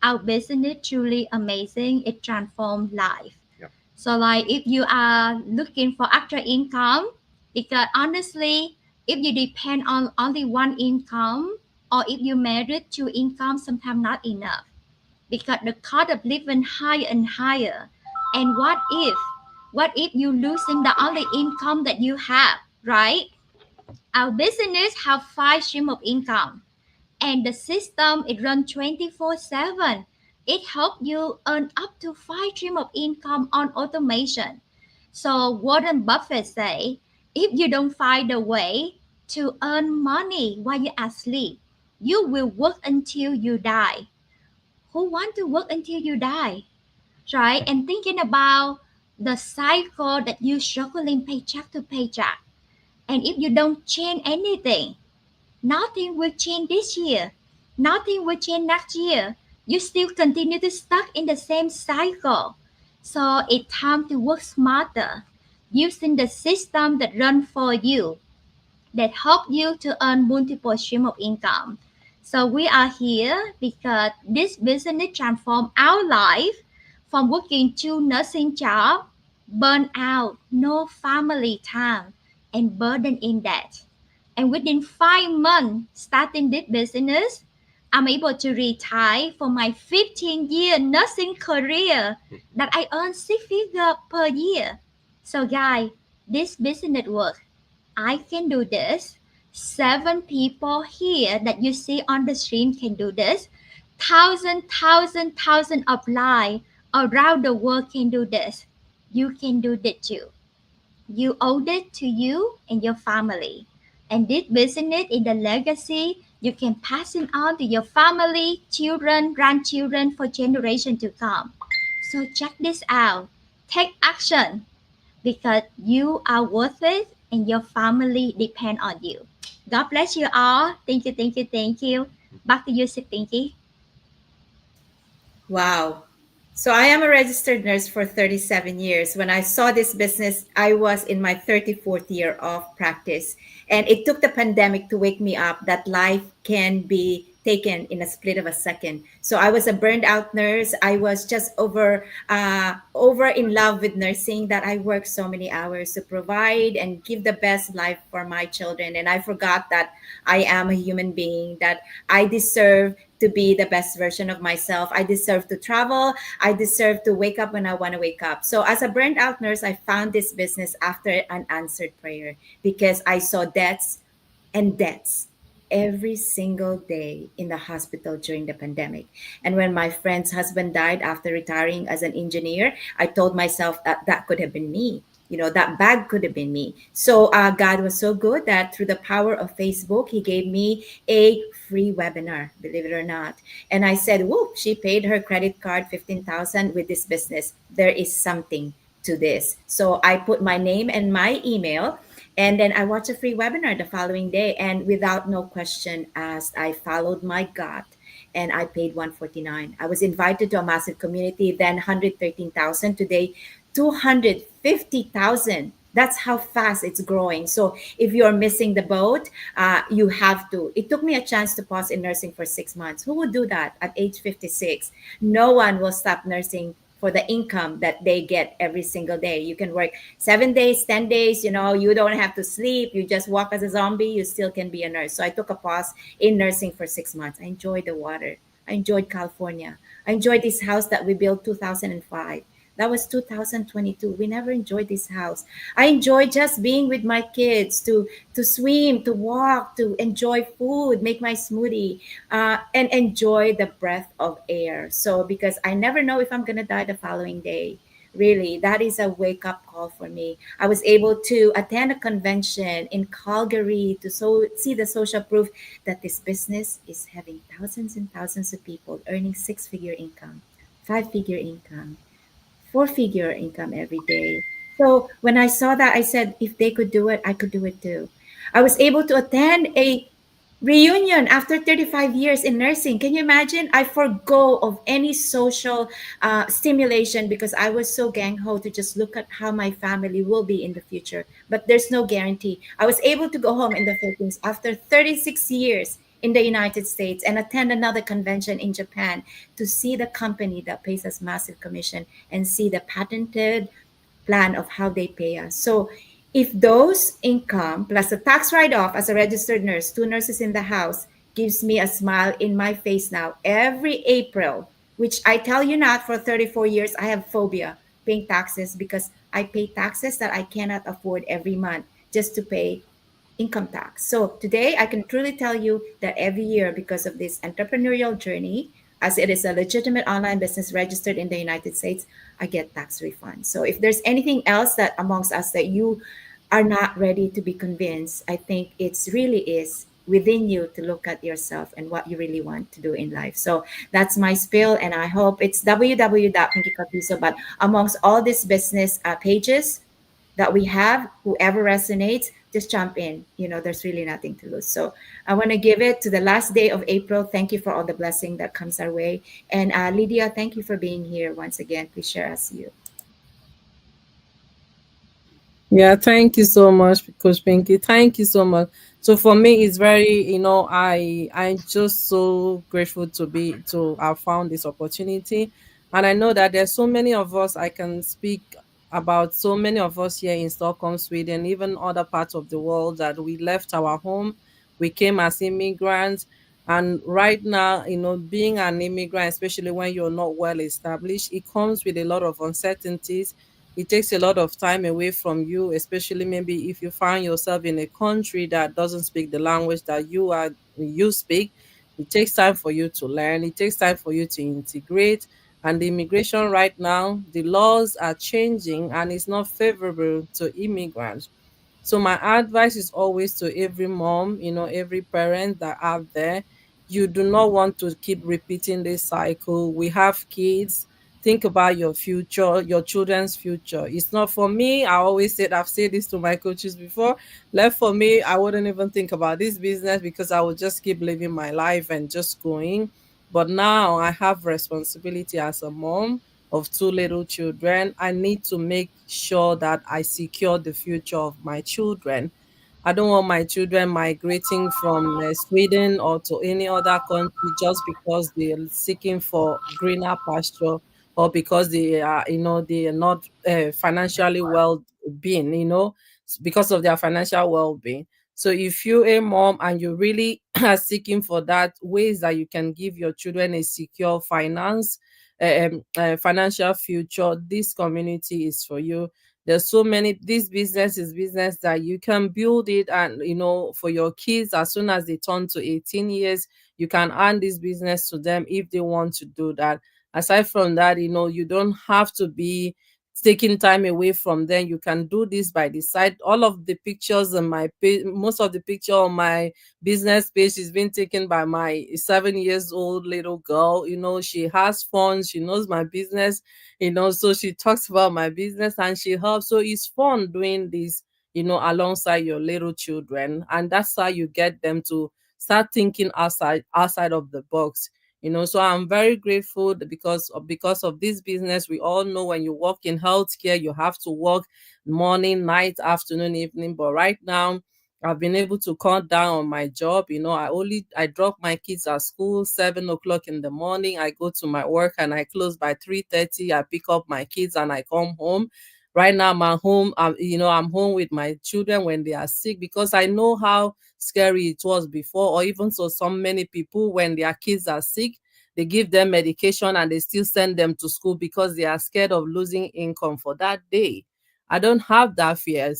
our business truly amazing. It transforms life.
Yep.
So like if you are looking for extra income, because honestly, if you depend on only one income, or if you married 2 income, sometimes not enough, because the cost of living higher and higher. And what if you losing the only income that you have, right? Our business have 5 stream of income, and the system it run 24/7. It help you earn up to 5 stream of income on automation. So Warren Buffett say, if you don't find a way to earn money while you're asleep, you will work until you die. Who want to work until you die, right? And thinking about the cycle that you struggling paycheck to paycheck, and if you don't change anything, nothing will change this year, nothing will change next year. You still continue to stuck in the same cycle. So it's time to work smarter, using the system that run for you, that help you to earn multiple stream of income. So we are here because this business transform our life from working 2 nursing job, burn out, no family time, and burden in debt. And within 5 months starting this business, I'm able to retire from my 15-year nursing career that I earn 6 figures per year. So guys, this business work. I can do this. 7 people here that you see on the screen can do this. Thousand of life around the world can do this. You can do that too. You owe it to you and your family. And this business is the legacy you can pass it on to your family, children, grandchildren for generations to come. So check this out. Take action because you are worth it and your family depend on you. God bless you all. Thank you, thank you, thank you. Back to you, Sip Pinky.
Wow. So I am a registered nurse for 37 years. When I saw this business, I was in my 34th year of practice. And it took the pandemic to wake me up that life can be taken in a split of a second. So I was a burned out nurse. I was just over in love with nursing that I worked so many hours to provide and give the best life for my children. And I forgot that I am a human being, that I deserve to be the best version of myself. I deserve to travel. I deserve to wake up when I want to wake up. So as a burned out nurse, I found this business after an answered prayer because I saw deaths and deaths every single day in the hospital during the pandemic. And when my friend's husband died after retiring as an engineer, I told myself that that could have been me. That bag could have been me. So God was so good that through the power of Facebook, He gave me a free webinar, believe it or not. And I said, whoop, she paid her credit card 15,000 with this business. There is something to this. So I put my name and my email, and then I watched a free webinar the following day. And without no question asked, I followed my gut and I paid 149. I was invited to a massive community, then 113,000, today 250,000. That's how fast it's growing. So if you're missing the boat, you have to. It took me a chance to pause in nursing for 6 months. Who would do that at age 56? No one will stop nursing for the income that they get every single day. You can work 7 days, 10 days, you don't have to sleep. You just walk as a zombie. You still can be a nurse. So I took a pause in nursing for 6 months. I enjoyed the water. I enjoyed California. I enjoyed this house that we built 2005. That was 2022. We never enjoyed this house. I enjoy just being with my kids, to swim, to walk, to enjoy food, make my smoothie, and enjoy the breath of air. So because I never know if I'm gonna die the following day. Really, that is a wake up call for me. I was able to attend a convention in Calgary to see the social proof that this business is having thousands and thousands of people earning six-figure income, five-figure income, four-figure income every day. So when I saw that, I said, if they could do it, I could do it too. I was able to attend a reunion after 35 years in nursing. Can you imagine? I forgo of any social stimulation because I was so gang-ho to just look at how my family will be in the future. But there's no guarantee. I was able to go home in the Philippines after 36 years in the United States and attend another convention in Japan to see the company that pays us massive commission and see the patented plan of how they pay us. So if those income plus a tax write-off as a registered nurse, two nurses in the house, gives me a smile in my face now every April, which I tell you not, for 34 years, I have phobia paying taxes because I pay taxes that I cannot afford every month just to pay income tax. So today I can truly tell you that every year, because of this entrepreneurial journey, as it is a legitimate online business registered in the United States, I get tax refunds. So if there's anything else that amongst us that you are not ready to be convinced, I think it's really is within you to look at yourself and what you really want to do in life. So that's my spiel, and I hope it's www.pinkycapiso. But amongst all these business pages that we have, whoever resonates, just jump in. There's really nothing to lose. So I want to give it to the last day of April. Thank you for all the blessing that comes our way. And Lydia, thank you for being here once again. Please share us you.
Yeah, thank you so much, Coach Pinky. Thank you so much. So for me, it's very, I'm just so grateful to have found this opportunity, and I know that there's so many of us. I can speak about so many of us here in Stockholm, Sweden, even other parts of the world, that we left our home, we came as immigrants, and right now, being an immigrant, especially when you're not well established, it comes with a lot of uncertainties. It takes a lot of time away from you, especially maybe if you find yourself in a country that doesn't speak the language that you speak. It takes time for you to learn. It takes time for you to integrate. And the immigration right now, the laws are changing and it's not favorable to immigrants. So my advice is always to every mom, every parent that out there, you do not want to keep repeating this cycle. We have kids. Think about your future, your children's future. It's not for me. I always said, I've said this to my coaches before. Left for me, I wouldn't even think about this business because I would just keep living my life and just going. But now I have responsibility as a mom of two little children. I need to make sure that I secure the future of my children. I don't want my children migrating from Sweden or to any other country just because they are seeking for greener pasture, or because they are, they are not financially well being, because of their financial well being. So if you're a mom and you really are seeking for that ways that you can give your children a secure financial future, this community is for you. There's so many, this business is business that you can build it, and for your kids, as soon as they turn to 18 years, you can earn this business to them if they want to do that. Aside from that, you don't have to be taking time away from them. You can do this by the side. All of the pictures on my page, most of the picture on my business page is being taken by my 7 years old little girl. She has fun, she knows my business, so she talks about my business and she helps. So it's fun doing this, alongside your little children, and that's how you get them to start thinking outside of the box. So I'm very grateful because of this business. We all know when you work in healthcare, you have to work morning, night, afternoon, evening. But right now, I've been able to cut down on my job. I drop my kids at school 7 o'clock in the morning. I go to my work and I close by 3:30. I pick up my kids and I come home. Right now, I'm at home. I'm home with my children when they are sick, because I know how scary it was before, or even so, some many people, when their kids are sick, they give them medication and they still send them to school because they are scared of losing income for that day. I don't have that fear.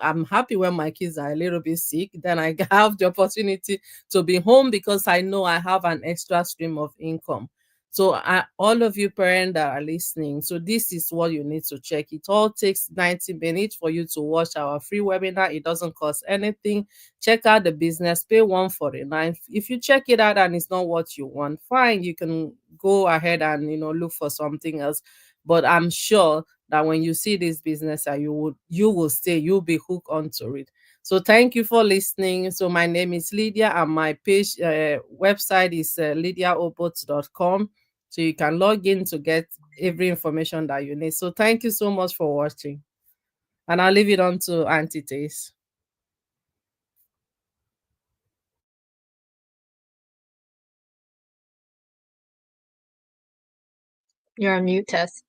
I'm happy when my kids are a little bit sick, then I have the opportunity to be home because I know I have an extra stream of income. So all of you parents that are listening, so this is what you need to check. It all takes 90 minutes for you to watch our free webinar. It doesn't cost anything. Check out the business, pay 149. If you check it out and it's not what you want, fine, you can go ahead and look for something else. But I'm sure that when you see this business, you will stay, you'll be hooked onto it. So thank you for listening. So my name is Lydia, and my page website is lydiaobot.com. So you can log in to get every information that you need. So thank you so much for watching. And I'll leave it on to Auntie Tace.
You're on mute, Tess.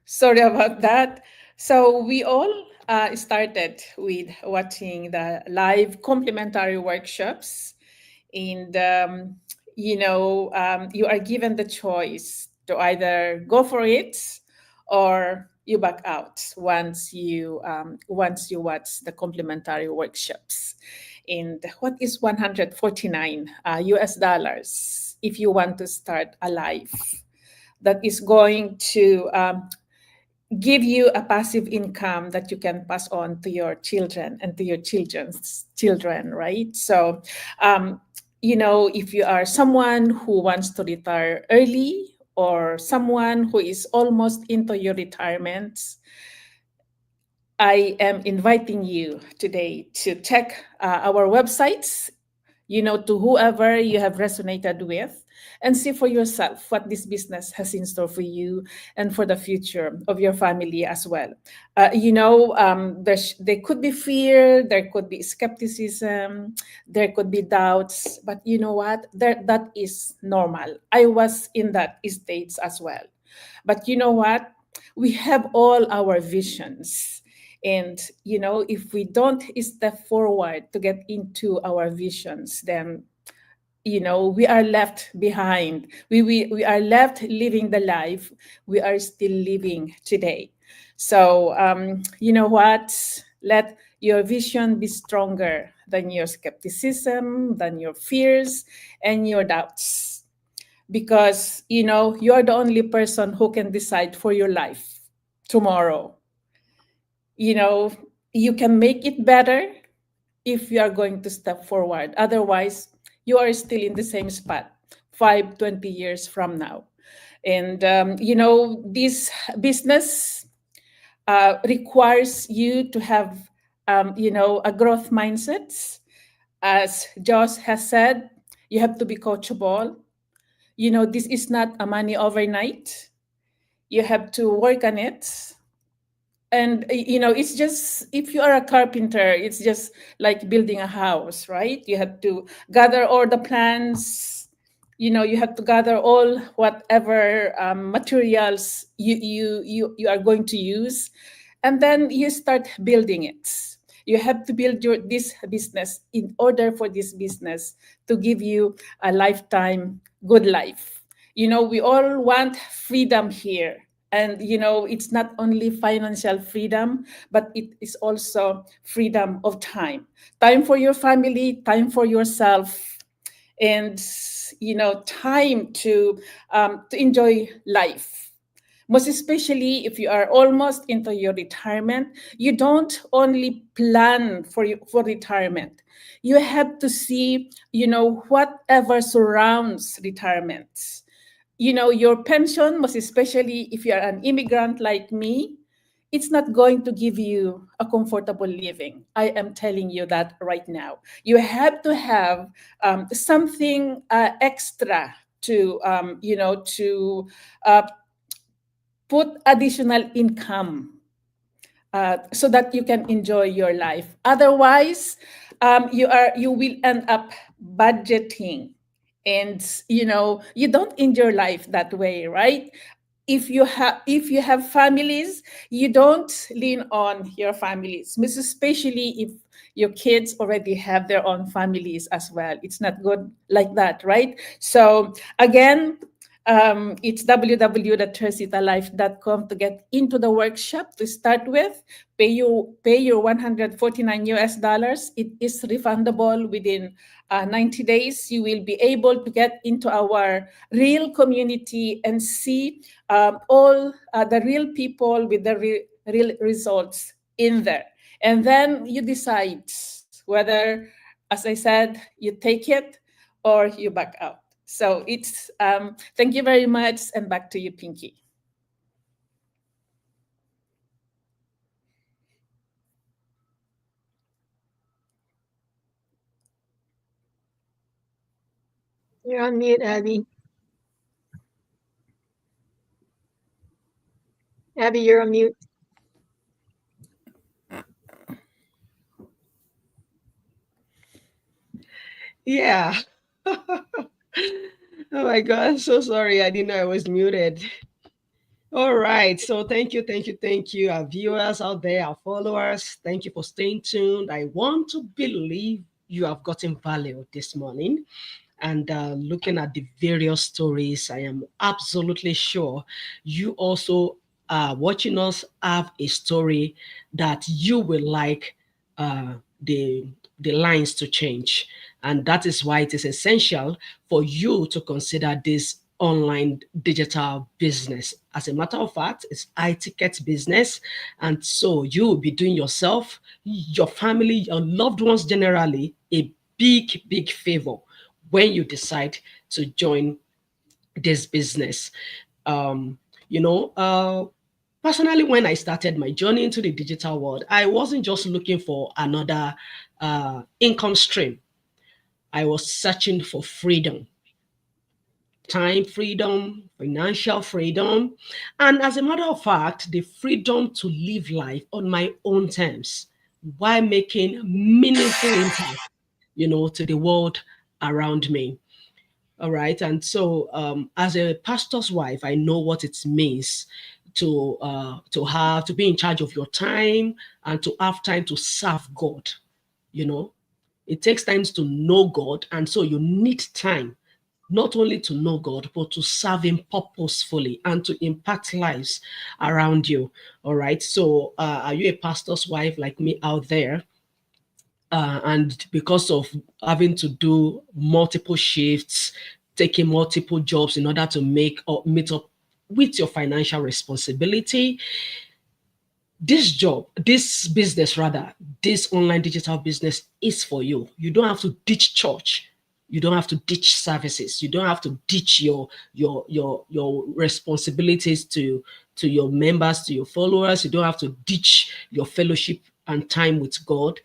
Sorry about that. So we all started with watching the live complimentary workshops, and you are given the choice to either go for it or you back out once you watch the complimentary workshops. And what is 149 US dollars if you want to start a life that is going to give you a passive income that you can pass on to your children and to your children's children, right? So, if you are someone who wants to retire early, or someone who is almost into your retirement, I am inviting you today to check our websites, to whoever you have resonated with, and see for yourself what this business has in store for you and for the future of your family as well. There could be fear, there could be skepticism, there could be doubts, but you know what? That is normal. I was in that stage as well. But you know what? We have all our visions. And, if we don't step forward to get into our visions, then, we are left behind. We are left living the life we are still living today. So, you know what? Let your vision be stronger than your skepticism, than your fears, and your doubts. Because, you are the only person who can decide for your life tomorrow. You can make it better if you are going to step forward. Otherwise, you are still in the same spot 20 years from now. And, this business requires you to have, a growth mindset. As Josh has said, you have to be coachable. This is not a money overnight. You have to work on it. And it's just, if you are a carpenter, it's just like building a house, right? You have to gather all the plans, you have to gather all whatever materials you are going to use, and then you start building it. You have to build this business in order for this business to give you a lifetime good life. We all want freedom here. And it's not only financial freedom, but it is also freedom of time. Time for your family, time for yourself, and time to enjoy life. Most especially if you are almost into your retirement, you don't only plan for retirement. You have to see whatever surrounds retirement. Your pension, most especially if you are an immigrant like me, it's not going to give you a comfortable living. I am telling you that right now. You have to have something extra to uh, put additional income so that you can enjoy your life. Otherwise, you will end up budgeting, and you don't enjoy life that way, right? If you have families, you don't lean on your families, most especially if your kids already have their own families as well. It's not good like that, right? So again, it's www.tersitalife.com to get into the workshop. To start with, pay your 149 US dollars. It is refundable within 90 days. You will be able to get into our real community and see all the real people with the real results in there. And then you decide whether, as I said, you take it or you back out. So it's thank you very much, and back to you, Pinky.
You're on mute, Abby. Abby, you're on mute.
Yeah. Oh my God, I'm so sorry. I didn't know I was muted. All right. So thank you, our viewers out there, our followers. Thank you for staying tuned. I want to believe you have gotten value this morning. And looking at the various stories, I am absolutely sure you also watching us have a story that you will like the lines to change, and that is why it is essential for you to consider this online digital business. As a matter of fact, it's ticket business, and so you will be doing yourself, your family, your loved ones generally a big favor when you decide to join this business. Um, you know, personally, when I started my journey into the digital world, I wasn't just looking for another income stream. I was searching for freedom, time freedom, financial freedom, and as a matter of fact, the freedom to live life on my own terms while making meaningful impact, to the world around me. All right. And so, as a pastor's wife, I know what it means to be in charge of your time and to have time to serve God. You know, it takes time to know God, and so you need time not only to know God, but to serve Him purposefully and to impact lives around you. All right. So, are you a pastor's wife like me out there? And because of having to do multiple shifts, taking multiple jobs in order to make or meet up with your financial responsibility, this business rather, this online digital business is for you. You don't have to ditch church. You don't have to ditch services. You don't have to ditch your responsibilities to your members, to your followers. You don't have to ditch your fellowship and time with God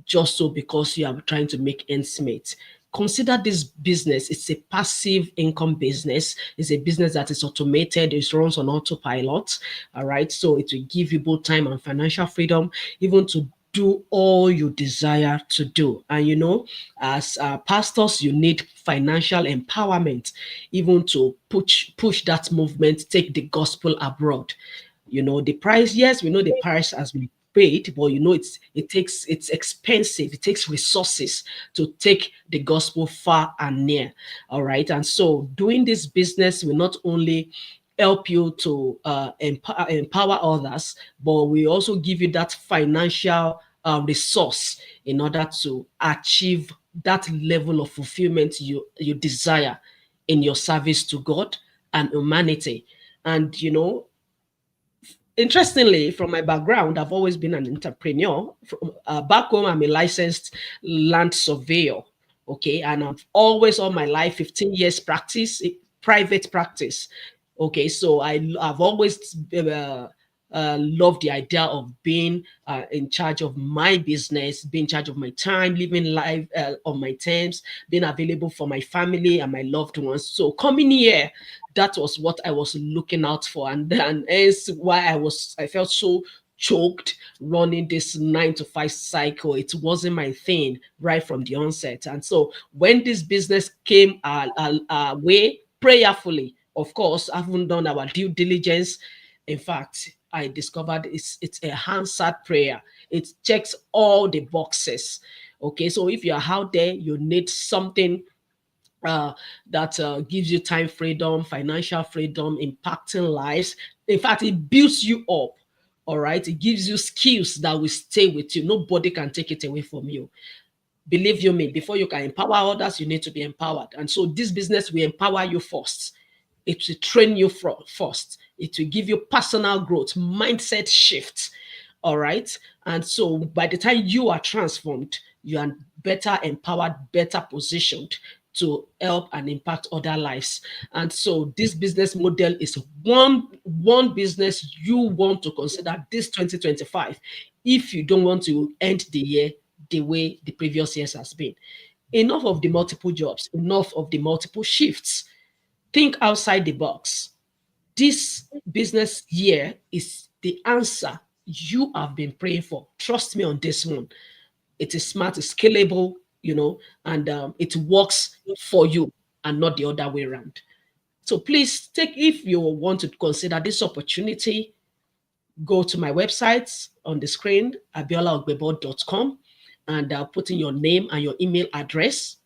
just so because you are trying to make ends meet. consider this business. It's a passive income business. It's a business that is automated. It runs on autopilot. All right. So it will give you both time and financial freedom, even to do all you desire to do. And as pastors, you need financial empowerment, even to push that movement, take the gospel abroad. The price, yes, we know the price has been paid, but it's expensive. It takes resources to take the gospel far and near. All right. And so doing this business will not only help you to empower others, but we also give you that financial resource in order to achieve that level of fulfillment you desire in your service to God and humanity. And interestingly, from my background, I've always been an entrepreneur. Back home, I'm a licensed land surveyor. Okay. And I've always, all my life, 15 years practice, private practice. Okay. So I've always loved the idea of being in charge of my business, being in charge of my time, living life on my terms, being available for my family and my loved ones. So coming here, that was what I was looking out for, and hence why I felt so choked running this 9 to 5 cycle. It wasn't my thing right from the onset. And so when this business came our way, prayerfully, of course, I haven't done our due diligence. In fact, I discovered it's a answered prayer. It checks all the boxes. Okay, so if you're out there, you need something that gives you time freedom, financial freedom, impacting lives. In fact, it builds you up. All right, it gives you skills that will stay with you. Nobody can take it away from you. Believe you me, before you can empower others, you need to be empowered. And so this business will empower you first. It will train you first. It will give you personal growth, mindset shift. All right. And so by the time you are transformed, you are better empowered, better positioned to help and impact other lives. And so this business model is one business you want to consider this 2025 if you don't want to end the year the way the previous years has been. Enough of the multiple jobs, enough of the multiple shifts. Think outside the box. This business year is the answer you have been praying for. Trust me on this one. It is smart, it's scalable, and it works for you and not the other way around. So please if you want to consider this opportunity, go to my website on the screen, abiolaogbebo.com, and put in your name and your email address.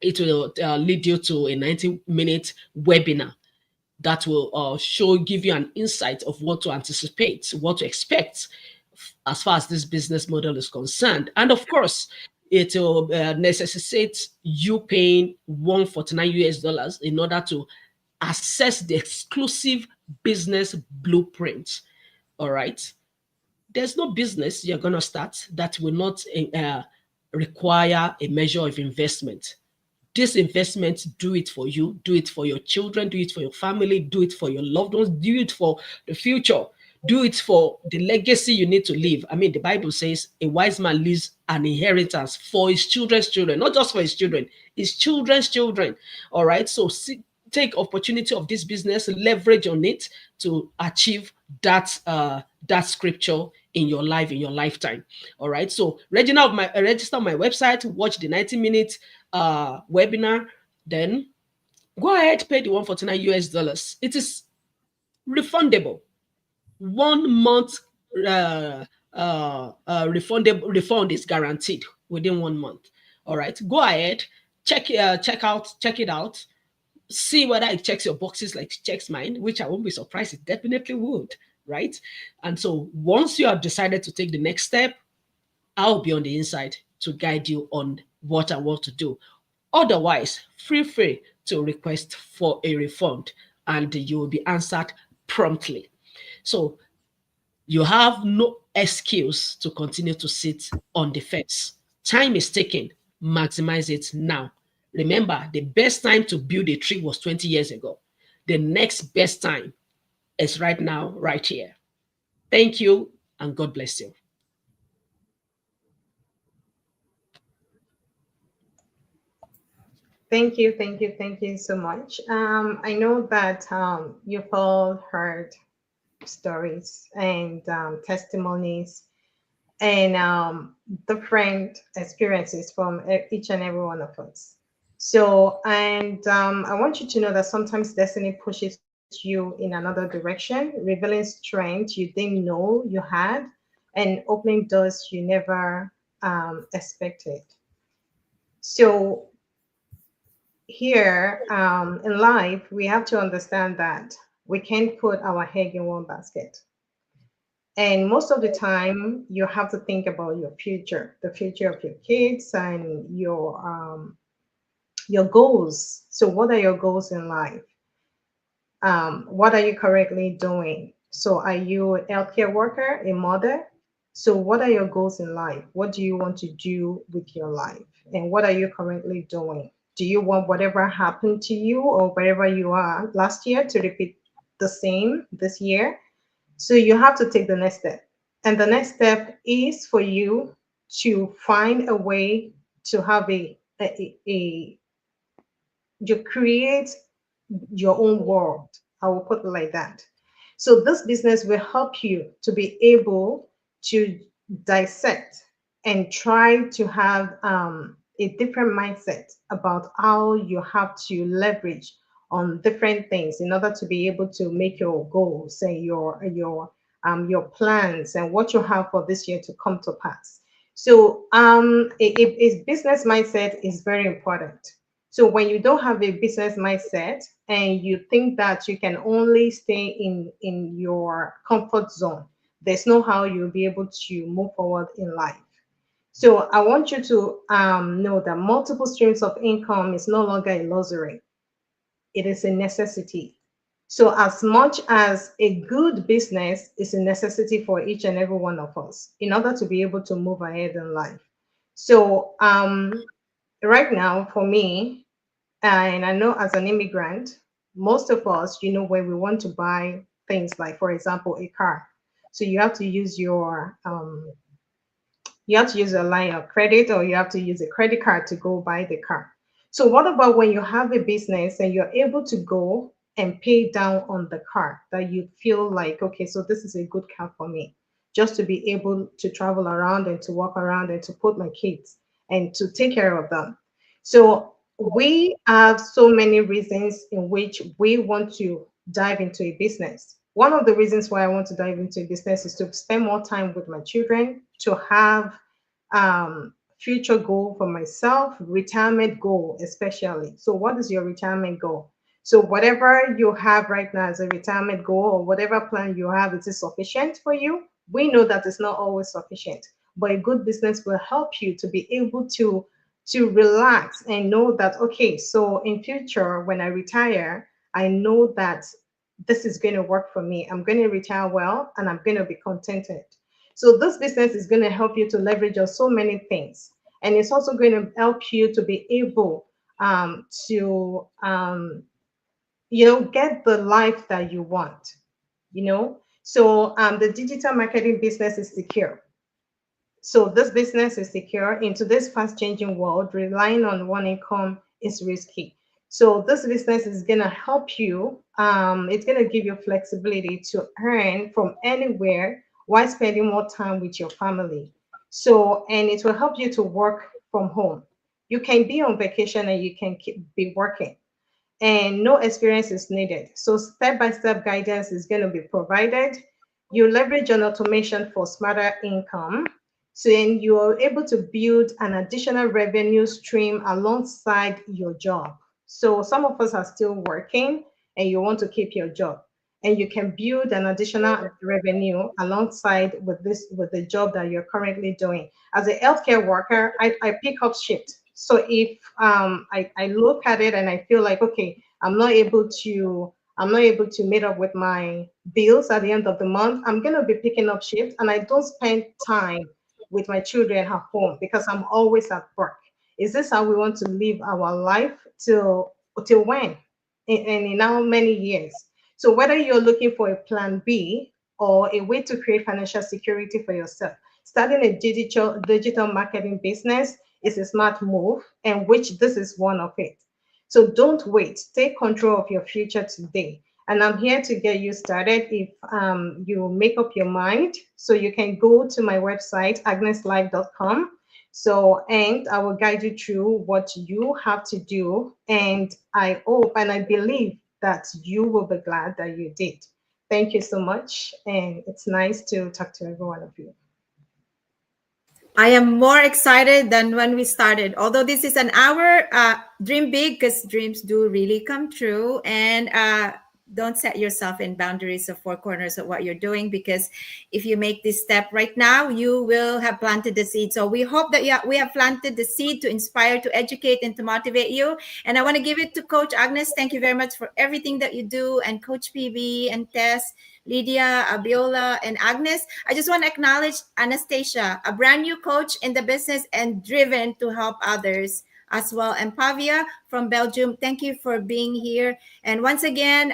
It will lead you to a 90-minute webinar that will give you an insight of what to anticipate, what to expect as far as this business model is concerned. And of course, it will necessitate you paying $149 in order to access the exclusive business blueprint. All right. There's no business you're going to start that will not require a measure of investment. This investment, do it for you, do it for your children, do it for your family, do it for your loved ones, do it for the future, do it for the legacy you need to leave. I mean, the Bible says a wise man leaves an inheritance for his children's children, not just for his children, his children's children. All right. So take opportunity of this business, leverage on it to achieve that scripture in your life, in your lifetime. All right. So register on my website, watch the 90-minute webinar, then go ahead, pay the $149. It is refundable. 1 month refund is guaranteed within 1 month. All right, go ahead, check it out, see whether it checks your boxes like it checks mine, which I won't be surprised it definitely would, right? And so once you have decided to take the next step, I'll be on the inside to guide you on what I want to do. Otherwise, feel free to request for a refund and you will be answered promptly. So you have no excuse to continue to sit on the fence. Time is ticking. Maximize it now. Remember, the best time to build a tree was 20 years ago. The next best time is right now, right here. Thank you, and God bless you.
thank you so much. I know that you've all heard stories and testimonies and different experiences from each and every one of us. So, and I want you to know that sometimes destiny pushes you in another direction, revealing strength you didn't know you had, and opening doors you never expected. So, here in life, we have to understand that we can't put our egg in one basket. And most of the time, you have to think about your future, the future of your kids, and your goals. So, what are your goals in life? What are you currently doing? So, are you a healthcare worker, a mother? So, what are your goals in life? What do you want to do with your life? And what are you currently doing? Do you want whatever happened to you or wherever you are last year to repeat the same this year? So, you have to take the next step. And the next step is for you to find a way to have a you create your own world. I will put it like that. So this business will help you to be able to dissect and try to have a different mindset about how you have to leverage on different things in order to be able to make your goals and your plans and what you have for this year to come to pass. So a business mindset is very important. So when you don't have a business mindset and you think that you can only stay in your comfort zone, there's no how you'll be able to move forward in life. So I want you to know that multiple streams of income is no longer a luxury; it is a necessity. So as much as a good business is a necessity for each and every one of us in order to be able to move ahead in life. So right now, for me, and I know as an immigrant, most of us, when we want to buy things like, for example, a car, so you have to use a line of credit or you have to use a credit card to go buy the car. So what about when you have a business and you're able to go and pay down on the car that you feel like, okay, so this is a good car for me, just to be able to travel around and to walk around and to put my kids and to take care of them. So we have so many reasons in which we want to dive into a business. One of the reasons why I want to dive into a business is to spend more time with my children, to have future goal for myself, retirement goal especially. So, what is your retirement goal? So, whatever you have right now as a retirement goal or whatever plan you have, is it sufficient for you? We know that it's not always sufficient, but a good business will help you to be able to relax and know that, okay, so in future when I retire, I know that this is going to work for me. I'm going to retire well and I'm going to be contented. So this business is going to help you to leverage on so many things. And it's also going to help you to be able to get the life that you want, So the digital marketing business is secure. So this business is secure. In today's fast-changing world, relying on one income is risky. So this business is gonna help you. It's gonna give you flexibility to earn from anywhere while spending more time with your family. So, and it will help you to work from home. You can be on vacation and you can be working and no experience is needed. So step-by-step guidance is going to be provided. You leverage on automation for smarter income. So then you are able to build an additional revenue stream alongside your job. So some of us are still working and you want to keep your job. And you can build an additional revenue alongside with the job that you're currently doing. As a healthcare worker, I pick up shift. So if I look at it and I feel like, okay, I'm not able to meet up with my bills at the end of the month, I'm gonna be picking up shifts and I don't spend time with my children at home because I'm always at work. Is this how we want to live our life till when? And in how many years? So whether you're looking for a plan B or a way to create financial security for yourself, starting a digital marketing business is a smart move, and which this is one of it. So don't wait. Take control of your future today. And I'm here to get you started if you make up your mind. So you can go to my website, agneslive.com. So, and I will guide you through what you have to do. And I hope and I believe that you will be glad that you did. Thank you so much. And it's nice to talk to every one of you.
I am more excited than when we started. Although this is an hour, dream big because dreams do really come true. And don't set yourself in boundaries of four corners of what you're doing, because if you make this step right now, you will have planted the seed. So we hope that we have planted the seed to inspire, to educate, and to motivate you. And I want to give it to Coach Agnes. Thank you very much for everything that you do. And Coach PB and Tess, Lydia, Abiola, and Agnes. I just want to acknowledge Anastasia, a brand new coach in the business and driven to help others as well. And Pavia from Belgium, thank you for being here. And once again,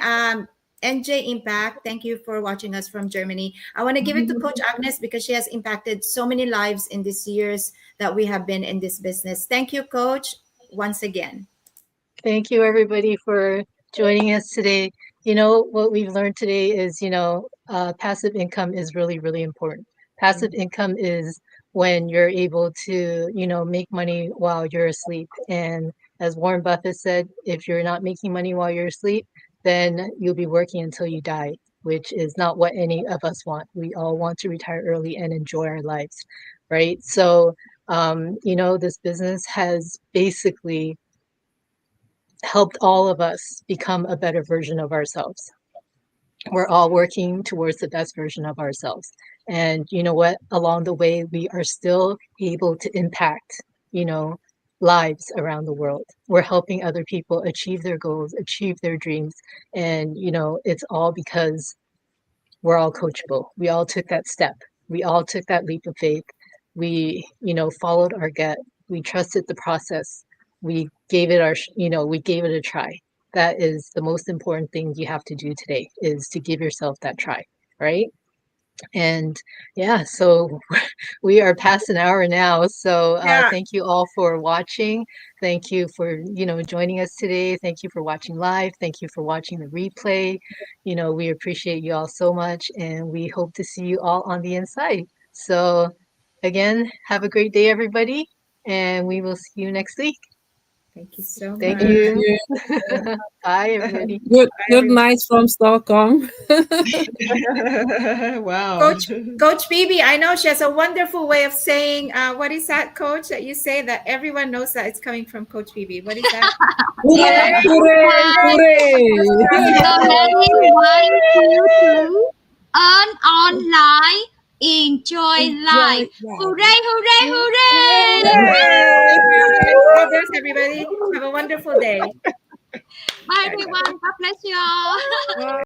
NJ Impact, thank you for watching us from Germany. I want to give it to Coach Agnes because she has impacted so many lives in these years that we have been in this business. Thank you, Coach, once again.
Thank you, everybody, for joining us today. You know, what we've learned today is, passive income is really, really important. Passive income is when you're able to, make money while you're asleep. And as Warren Buffett said, if you're not making money while you're asleep, then you'll be working until you die, which is not what any of us want. We all want to retire early and enjoy our lives, right? So, this business has basically helped all of us become a better version of ourselves. We're all working towards the best version of ourselves. And you know what? Along the way, we are still able to impact, lives around the world. We're helping other people achieve their goals, achieve their dreams. And, it's all because we're all coachable. We all took that step. We all took that leap of faith. We, followed our gut. We trusted the process. We gave it we gave it a try. That is the most important thing you have to do today, is to give yourself that try, right? And yeah, so we are past an hour now. So thank you all for watching. Thank you for, joining us today. Thank you for watching live. Thank you for watching the replay. We appreciate you all so much, and we hope to see you all on the inside. So again, have a great day, everybody, and we will see you next week.
Thank you so much.
Thank you. Bye, everybody.
Good night from Stockholm.
Wow.
Coach Phoebe, I know she has a wonderful way of saying, what is that, Coach, that you say that everyone knows that it's coming from Coach Phoebe? What is that?
Hooray, hooray, hooray.
So ready, 1, 2, 3. Earn online, enjoy life. Hooray, hooray, hooray!
Hooray! God bless everybody. Have a wonderful day.
Bye, everyone. God bless you all.